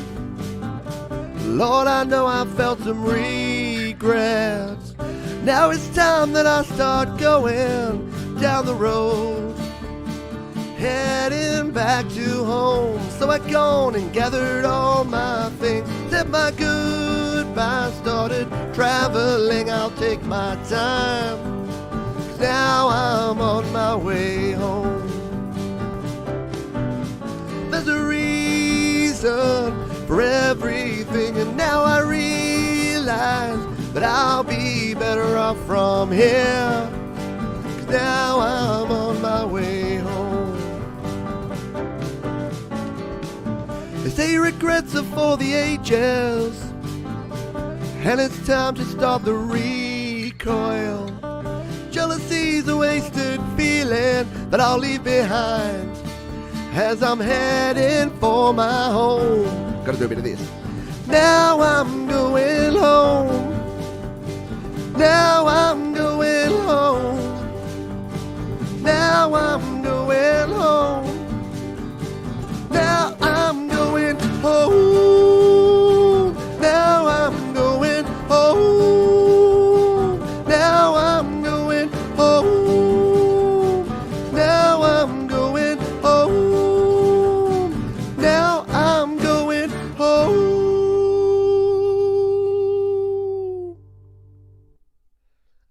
Lord, I know I felt some regrets. Now it's time that I start going down the road, heading back to home. So I gone and gathered all my things, said my goodbye, started traveling. I'll take my time, 'cause now I'm on my way home. There's a reason for everything, and now I realize that I'll be better off from here, 'cause now I'm on my way home. They say regrets are for the ages, and it's time to stop the recoil. Jealousy's a wasted feeling that I'll leave behind as I'm heading for my home. Gotta do a bit of this. Now I'm going home. Now I'm going home. Now I'm going home. Now I'm going home. Now I'm going home. Now I'm going home. Now I'm going home. Now I'm going home.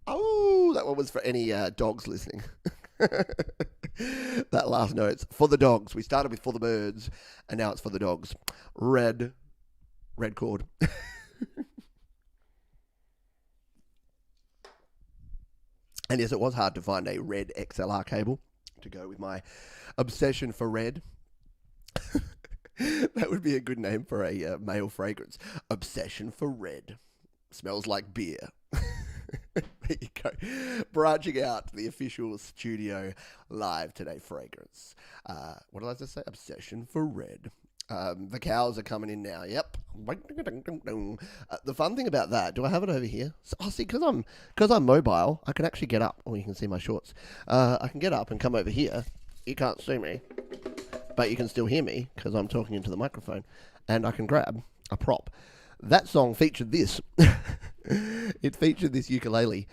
Oh, that one was for any dogs listening. That last note's for the dogs. We started with for the birds, and now it's for the dogs. Red chord. And yes, it was hard to find a red XLR cable to go with my obsession for red. That would be a good name for a male fragrance. Obsession for red. Smells like beer. There you go. Branching out to the official studio live today fragrance. What did I just say? Obsession for red. The cows are coming in now. Yep. The fun thing about that, do I have it over here? See, because I'm mobile, I can actually get up. Oh, you can see my shorts. I can get up and come over here. You can't see me, but you can still hear me because I'm talking into the microphone, and I can grab a prop. That song featured this. It featured this ukulele,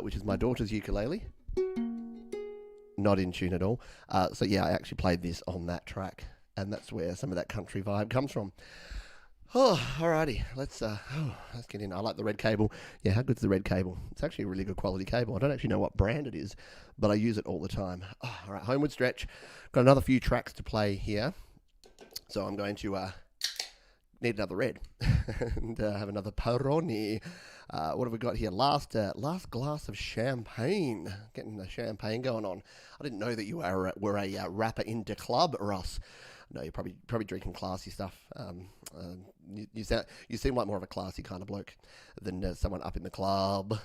which is my daughter's ukulele. Not in tune at all. So yeah, I actually played this on that track, and that's where some of that country vibe comes from. Oh, alrighty. Let's get in. I like the red cable. Yeah, how good's the red cable? It's actually a really good quality cable. I don't actually know what brand it is, but I use it all the time. Oh, all right, homeward stretch. Got another few tracks to play here, so I'm going to need another red and have another Peroni. What have we got here? Last glass of champagne. Getting the champagne going on. I didn't know that you were a rapper in the club, Russ. No, you're probably drinking classy stuff. You seem like more of a classy kind of bloke than someone up in the club.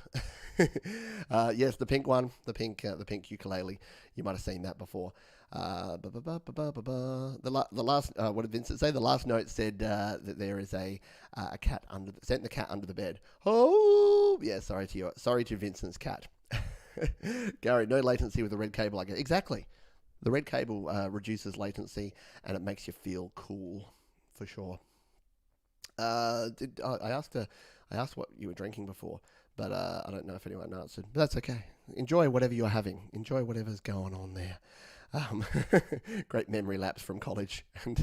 Yes, the pink one, the pink ukulele. You might have seen that before. The last what did Vincent say? The last note said that there is a cat sent the cat under the bed. Oh yeah, sorry to Vincent's cat. Gary, no latency with the red cable. Exactly. The red cable reduces latency and it makes you feel cool, for sure. I asked what you were drinking before, but I don't know if anyone answered. But that's okay. Enjoy whatever you're having. Enjoy whatever's going on there. Great memory lapse from college and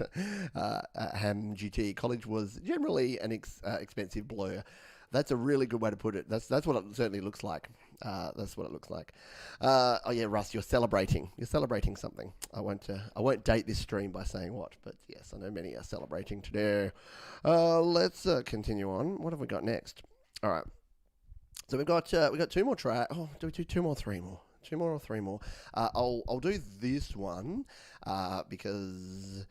Ham GT. College was generally an expensive blur. That's a really good way to put it. That's what it certainly looks like. That's what it looks like. Oh yeah, Russ, you're celebrating. You're celebrating something. I won't date this stream by saying what, but yes, I know many are celebrating today. Let's continue on. What have we got next? All right. So we've got two more tracks. Oh, do we do two more, three more? Two more or three more? I'll do this one because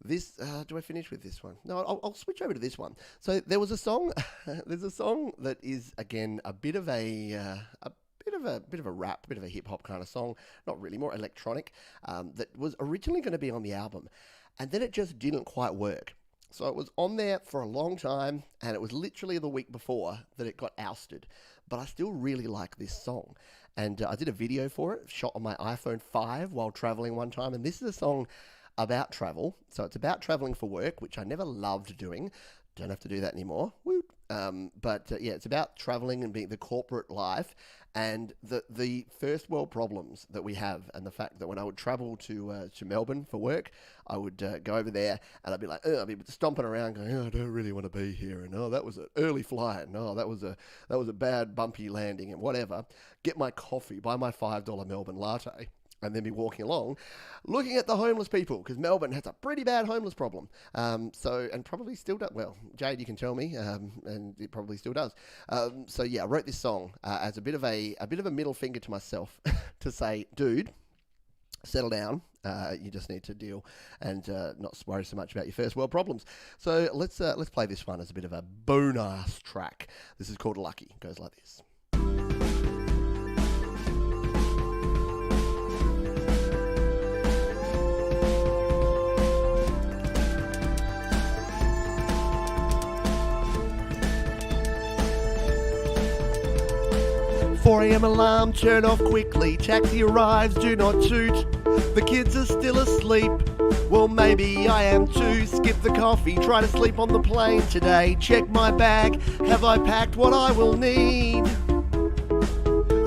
this. Do I finish with this one? No, I'll switch over to this one. So there was a song. There's a song that is again a bit of a rap, bit of a hip hop kind of song. Not really, more electronic. That was originally going to be on the album, and then it just didn't quite work. So it was on there for a long time, and it was literally the week before that it got ousted. But I still really like this song. And I did a video for it, shot on my iPhone 5 while traveling one time. And this is a song about travel. So it's about traveling for work, which I never loved doing. Don't have to do that anymore. Woo. But it's about traveling and being the corporate life and the first world problems that we have, and the fact that when I would travel to Melbourne for work, I would go over there and I'd be like, I'd be stomping around going, I don't really want to be here, and that was an early flight, and that was a bad bumpy landing, and whatever. Get my coffee, buy my $5 Melbourne latte, and then be walking along, looking at the homeless people, because Melbourne has a pretty bad homeless problem. And probably still does. Well, Jade, you can tell me, and it probably still does. I wrote this song as a bit of a middle finger to myself to say, dude, settle down. You just need to deal and not worry so much about your first world problems. So let's play this one as a bit of a bonus track. This is called Lucky. It goes like this. 4 a.m. alarm, turn off quickly. Taxi arrives, do not toot. The kids are still asleep. Well, maybe I am too. Skip the coffee, try to sleep on the plane today. Check my bag, have I packed what I will need?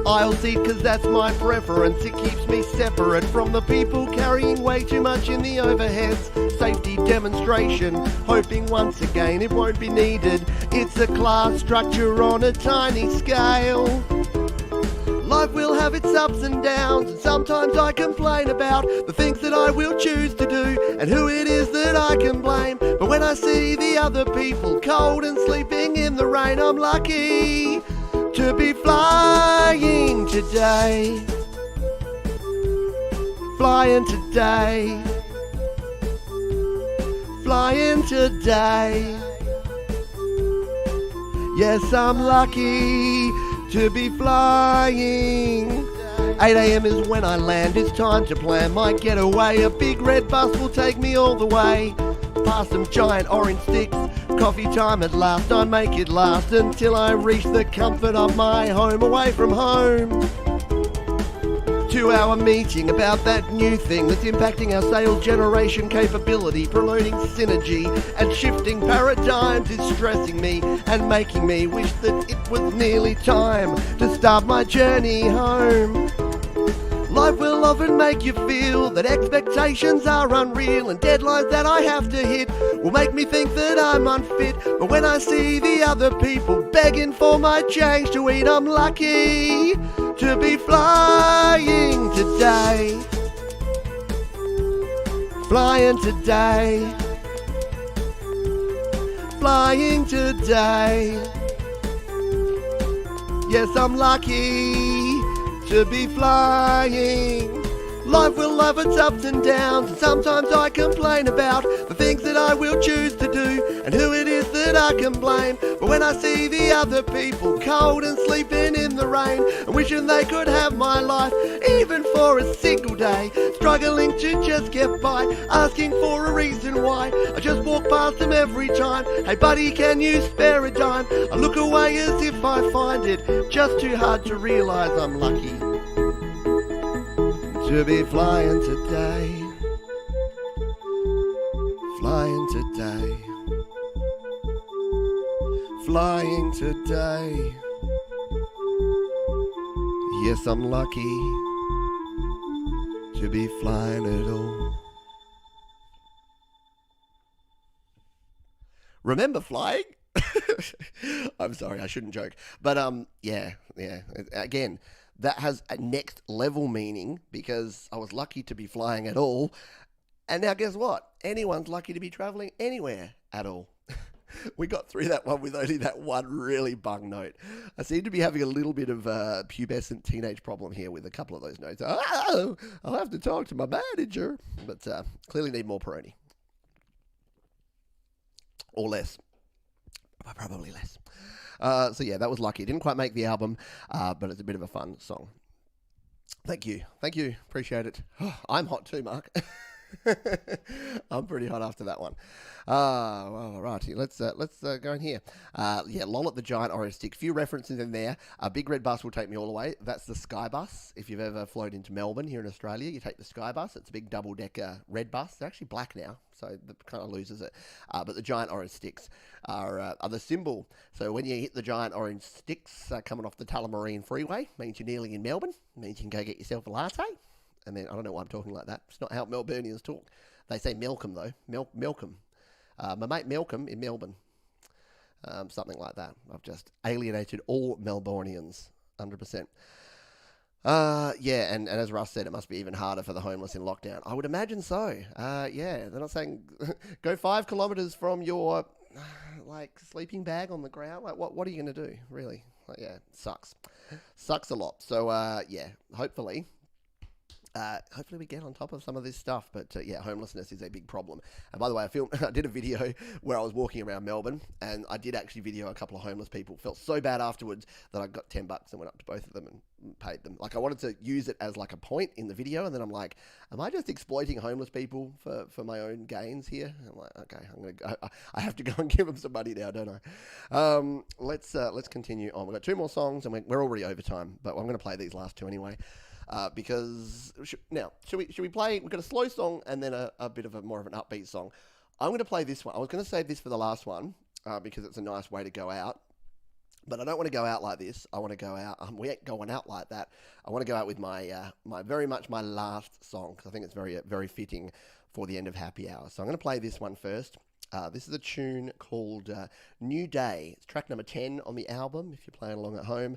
Aisle seat, cause that's my preference. It keeps me separate from the people carrying way too much in the overheads. Safety demonstration, hoping once again it won't be needed. It's a class structure on a tiny scale. Life will have its ups and downs, and sometimes I complain about the things that I will choose to do and who it is that I can blame. But when I see the other people cold and sleeping in the rain, I'm lucky to be flying today. Flying today. Flying today. Yes, I'm lucky to be flying. 8 a.m. is when I land, it's time to plan my getaway. A big red bus will take me all the way, past some giant orange sticks. Coffee time at last, I make it last until I reach the comfort of my home, away from home. 2-hour meeting about that new thing that's impacting our sales generation capability, promoting synergy and shifting paradigms is stressing me and making me wish that it was nearly time to start my journey home. Life will often make you feel that expectations are unreal, and deadlines that I have to hit will make me think that I'm unfit. But when I see the other people begging for my change to eat, I'm lucky to be flying today. Flying today. Flying today. Yes, I'm lucky to be flying. Life will have its ups and downs, and sometimes I complain about the things that I will choose to do and who it is that I can blame. But when I see the other people cold and sleeping in the rain and wishing they could have my life even for a single day, struggling to just get by, asking for a reason why, I just walk past them every time. Hey buddy, can you spare a dime? I look away as if I find it just too hard to realise I'm lucky to be flying today. Flying today. Flying today. Yes, I'm lucky to be flying at all. Remember flying? I'm sorry, I shouldn't joke. But yeah. Again, that has a next level meaning because I was lucky to be flying at all. And now guess what? Anyone's lucky to be travelling anywhere at all. We got through that one with only that one really bung note. I seem to be having a little bit of a pubescent teenage problem here with a couple of those notes. Oh, I'll have to talk to my manager. But clearly need more Peroni. Or less. Probably less. So yeah, that was lucky. Didn't quite make the album, but it's a bit of a fun song. Thank you. Appreciate it. I'm hot too, Mark. I'm pretty hot after that one. Well, righty. Let's go in here. Yeah, lol at the giant orange stick. Few references in there. A big red bus will take me all the way. That's the Sky Bus. If you've ever flown into Melbourne here in Australia, you take the Sky Bus. It's a big double-decker red bus. They're actually black now, so that kind of loses it. But the giant orange sticks are the symbol. So when you hit the giant orange sticks coming off the Tullamarine Freeway, means you're nearly in Melbourne. Means you can go get yourself a latte. And then I don't know why I'm talking like that. It's not how Melburnians talk. They say Malcolm though. Malcolm. My mate Malcolm in Melbourne. Something like that. I've just alienated all Melbournians. 100%. Yeah, and as Russ said, it must be even harder for the homeless in lockdown. I would imagine so. Yeah, they're not saying go 5 kilometres from your sleeping bag on the ground. Like what are you going to do, really? Yeah, sucks. Sucks a lot. So yeah, hopefully hopefully we get on top of some of this stuff. But yeah, homelessness is a big problem. And by the way, I did a video where I was walking around Melbourne, and I did actually video a couple of homeless people. Felt so bad afterwards that I got $10 and went up to both of them and paid them. Like, I wanted to use it as like a point in the video, and then I'm like, am I just exploiting homeless people for my own gains here? And I'm like, okay, I have to go and give them some money now, don't I? Let's continue on. We've got 2 more songs, and we're already over time, but I'm going to play these last 2 anyway. Because should we play? We've got a slow song and then a bit of more of an upbeat song. I'm going to play this one. I was going to save this for the last one because it's a nice way to go out. But I don't want to go out like this. I want to go out. We ain't going out like that. I want to go out with my very much my last song because I think it's very very fitting for the end of Happy Hour. So I'm going to play this one first. This is a tune called New Day. It's track number 10 on the album if you're playing along at home.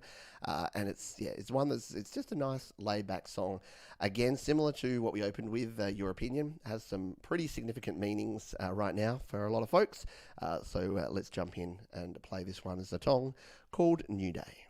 And it's one it's just a nice laid back song. Again, similar to what we opened with, Your Opinion, has some pretty significant meanings right now for a lot of folks. So let's jump in and play this one as a song called New Day.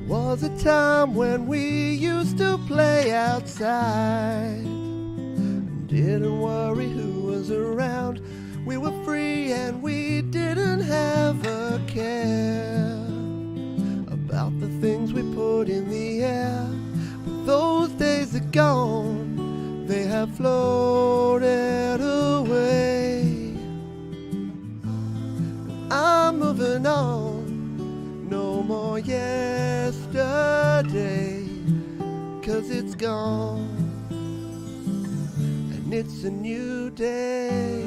Was a time when we used to play outside and didn't worry who was around. We were free and we didn't have a care about the things we put in the air. But those days are gone, they have floated away. I'm moving on. No more yesterday, 'cause it's gone, and it's a new day.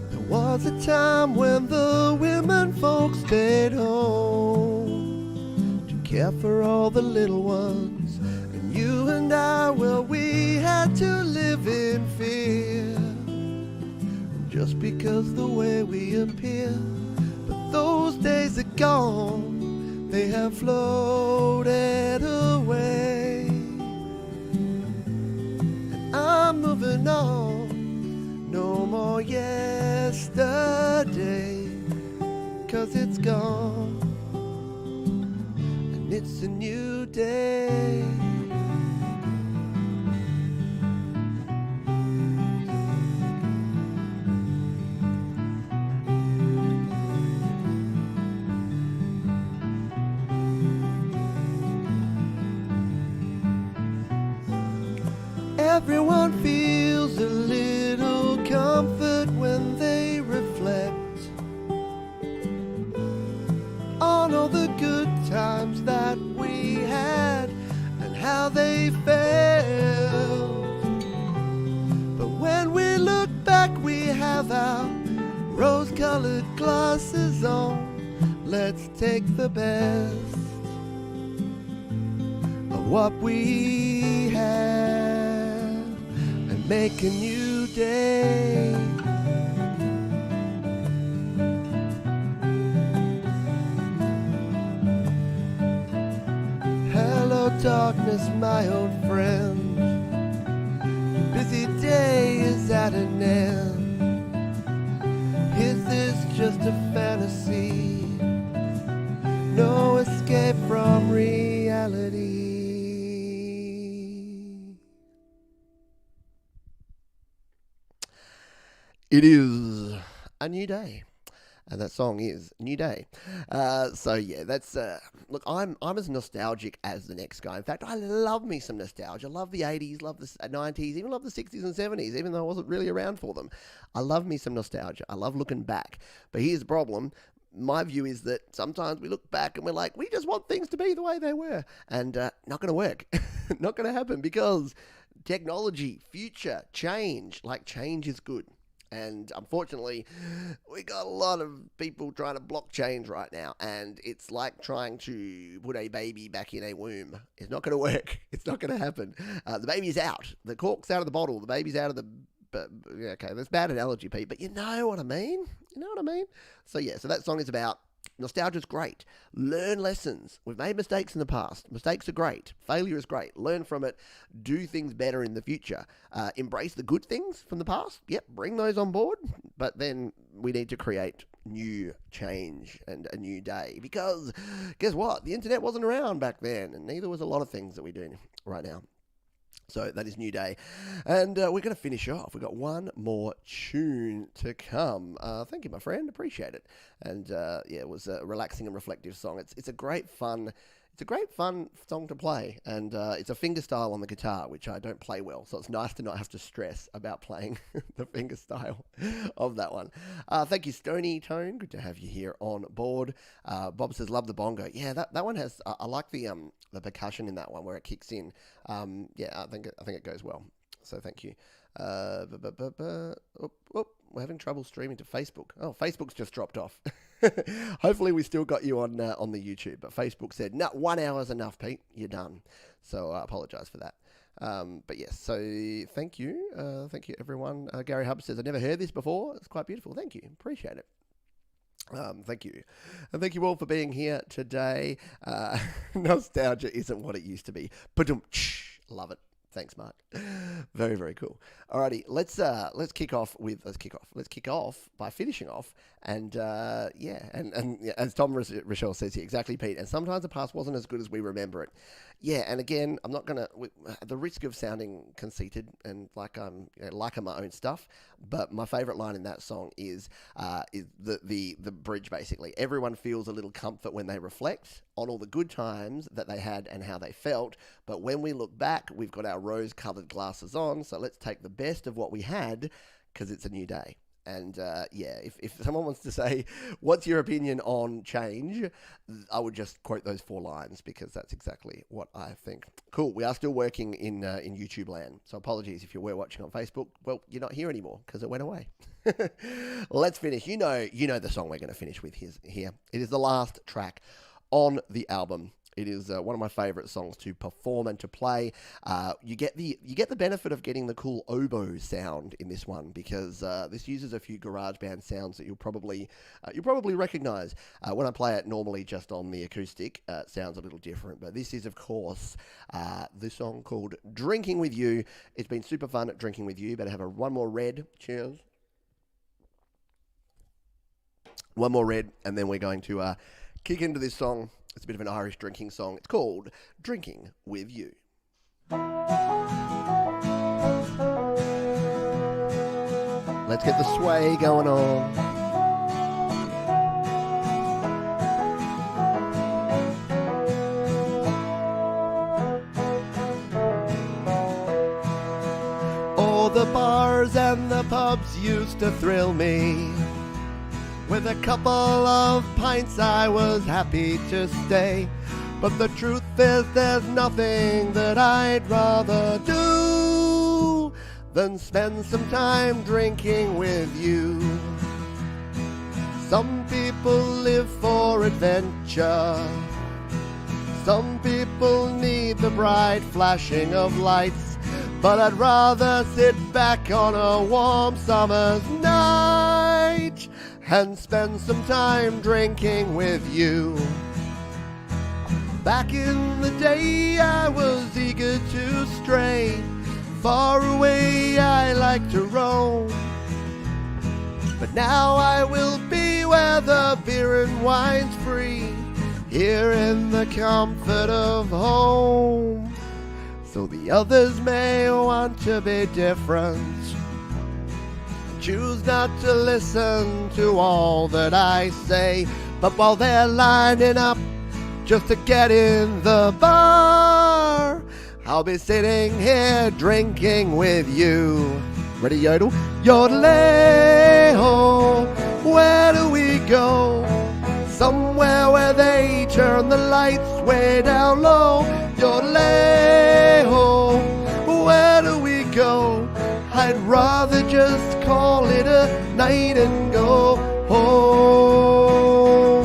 There was a time when the women folks stayed home to care for all the little ones, and you and I, well, we had to live in fear just because the way we appear. But those days are gone, they have floated away, and I'm moving on. No more yesterday, 'cause it's gone, and it's a new day. Everyone feels a little comfort when they reflect on all the good times that we had and how they felt. But when we look back, we have our rose-colored glasses on. Let's take the best of what we have and make a new day. Hello darkness, my old friend. Your busy day is at an end. Is this just a fantasy? No escape from reality. It is a new day, and that song is New Day. So yeah, that's look. I'm as nostalgic as the next guy. In fact, I love me some nostalgia. Love the 80s, love the 90s, even love the 60s and 70s. Even though I wasn't really around for them, I love me some nostalgia. I love looking back. But here's the problem. My view is that sometimes we look back and we're like, we just want things to be the way they were, and not going to work, not going to happen, because technology, future, change. Like, change is good. And unfortunately, we got a lot of people trying to block change right now. And it's like trying to put a baby back in a womb. It's not going to work. It's not going to happen. The baby's out. The cork's out of the bottle. The baby's out of the... okay, that's bad analogy, Pete, but you know what I mean? You know what I mean? So yeah, so that song is about nostalgia's great. Learn lessons. We've made mistakes in the past. Mistakes are great. Failure is great. Learn from it. Do things better in the future. Embrace the good things from the past. Yep, bring those on board. But then we need to create new change and a new day. Because guess what? The internet wasn't around back then, and neither was a lot of things that we do right now. So that is New Day. And we're going to finish off. We've got one more tune to come. Thank you, my friend. Appreciate it. And yeah, it was a relaxing and reflective song. It's a great fun song to play. And it's a fingerstyle on the guitar, which I don't play well. So it's nice to not have to stress about playing the fingerstyle of that one. Thank you, Stony Tone. Good to have you here on board. Bob says, love the bongo. Yeah, that one has, I like the percussion in that one where it kicks in. Yeah, I think it goes well. So thank you. We're having trouble streaming to Facebook. Oh, Facebook's just dropped off. Hopefully we still got you on the YouTube, but Facebook said, no, 1 hour's enough, Pete. You're done. So I apologize for that. But yes, so thank you. Thank you, everyone. Gary Hubbard says, I never heard this before. It's quite beautiful. Thank you. Appreciate it. Thank you. And thank you all for being here today. Nostalgia isn't what it used to be. Love it. Thanks, Mark. Very, very cool. Alrighty, let's kick off by finishing off, and and as Tom Rochelle says here, exactly, Pete. And sometimes the past wasn't as good as we remember it. Yeah, and again, I'm not gonna the risk of sounding conceited and like I'm liking my own stuff. But my favorite line in that song is the bridge. Basically, everyone feels a little comfort when they reflect on all the good times that they had and how they felt. But when we look back, we've got our rose-colored glasses on. So let's take the best of what we had, because it's a new day. And yeah, if someone wants to say, what's your opinion on change, I would just quote those 4 lines, because that's exactly what I think. Cool. We are still working in YouTube land. So apologies if you were watching on Facebook. Well, you're not here anymore because it went away. Let's finish. You know the song we're going to finish with here. It is the last track on the album. It is one of my favorite songs to perform and to play. You get the benefit of getting the cool oboe sound in this one, because this uses a few GarageBand sounds that you'll probably recognize. When I play it normally just on the acoustic, it sounds a little different. But this is, of course, the song called "Drinking with You." It's been super fun at drinking with you. Better have one more red. Cheers. One more red, and then we're going to kick into this song. It's a bit of an Irish drinking song. It's called Drinking With You. Let's get the sway going on. All the bars and the pubs used to thrill me. With a couple of pints I was happy to stay. But the truth is there's nothing that I'd rather do than spend some time drinking with you. Some people live for adventure. Some people need the bright flashing of lights. But I'd rather sit back on a warm summer's night and spend some time drinking with you. Back in the day I was eager to stray. Far away I like to roam. But now I will be where the beer and wine's free, here in the comfort of home. So the others may want to be different, choose not to listen to all that I say. But while they're lining up just to get in the bar, I'll be sitting here drinking with you. Ready, yodel? Yodelay-ho, where do we go? Somewhere where they turn the lights way down low. Yodelay-ho, where do we go? I'd rather just call it a night and go home.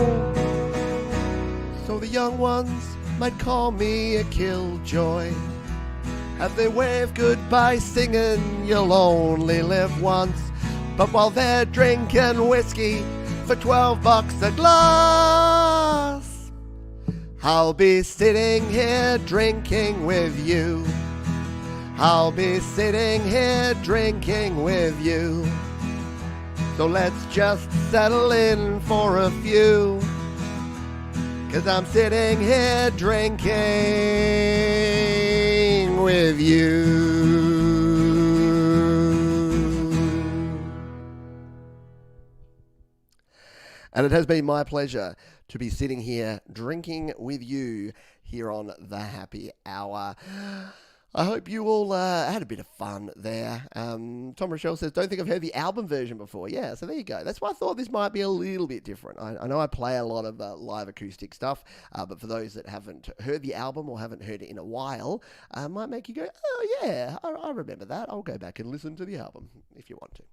So the young ones might call me a killjoy. Have they waved goodbye singing, you'll only live once. But while they're drinking whiskey for $12 a glass, I'll be sitting here drinking with you. I'll be sitting here drinking with you. So let's just settle in for a few, 'cause I'm sitting here drinking with you. And it has been my pleasure to be sitting here drinking with you here on the Happy Hour. I hope you all had a bit of fun there. Tom Rochelle says, don't think I've heard the album version before. Yeah, so there you go. That's why I thought this might be a little bit different. I know I play a lot of live acoustic stuff, but for those that haven't heard the album or haven't heard it in a while, might make you go, oh yeah, I remember that. I'll go back and listen to the album if you want to.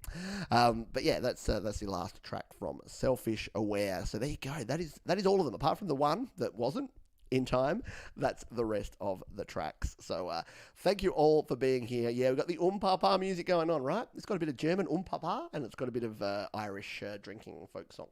But yeah, that's the last track from Selfish Aware. So there you go. That is all of them, apart from the one that wasn't in time. That's the rest of the tracks. So thank you all for being here. Yeah, we've got the Papa music going on, right? It's got a bit of German Papa, and it's got a bit of Irish drinking folk song.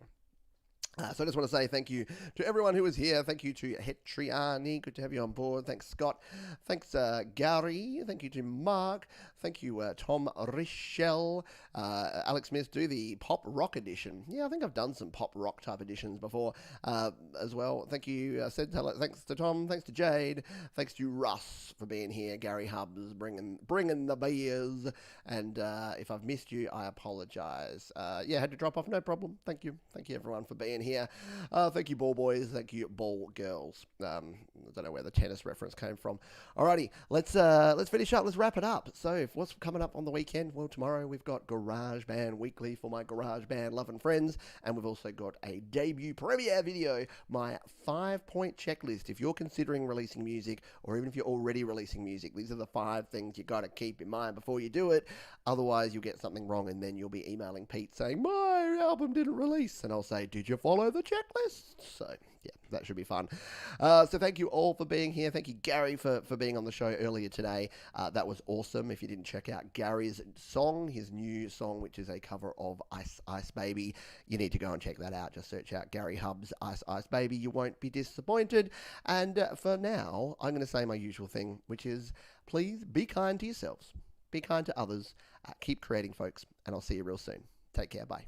So I just want to say thank you to everyone who was here. Thank you to Hetriani. Good to have you on board. Thanks, Scott. Thanks, Gary. Thank you to Mark. Thank you, Tom Richel. Alex Smith, do the pop rock edition. Yeah, I think I've done some pop rock type editions before as well. Thank you, thanks to Tom. Thanks to Jade. Thanks to Russ for being here. Gary Hubs bringing the beers. And if I've missed you, I apologize. Yeah, had to drop off. No problem. Thank you. Thank you, everyone, for being here. Thank you, ball boys. Thank you, ball girls. I don't know where the tennis reference came from. Alrighty, let's finish up. Let's wrap it up. So, what's coming up on the weekend? Well, tomorrow we've got GarageBand Weekly for my GarageBand love and friends, and we've also got a debut premiere video, my 5-point checklist. If you're considering releasing music, or even if you're already releasing music, these are the 5 things you got to keep in mind before you do it. Otherwise, you'll get something wrong, and then you'll be emailing Pete saying my album didn't release, and I'll say, did you follow the checklist? So yeah, that should be fun. So thank you all for being here. Thank you, Gary, for being on the show earlier today. That was awesome. If you didn't check out Gary's song, his new song, which is a cover of Ice Ice Baby, you need to go and check that out. Just search out Gary Hubs Ice Ice Baby. You won't be disappointed. And for now, I'm going to say my usual thing, which is please be kind to yourselves. Be kind to others. Keep creating, folks. And I'll see you real soon. Take care. Bye.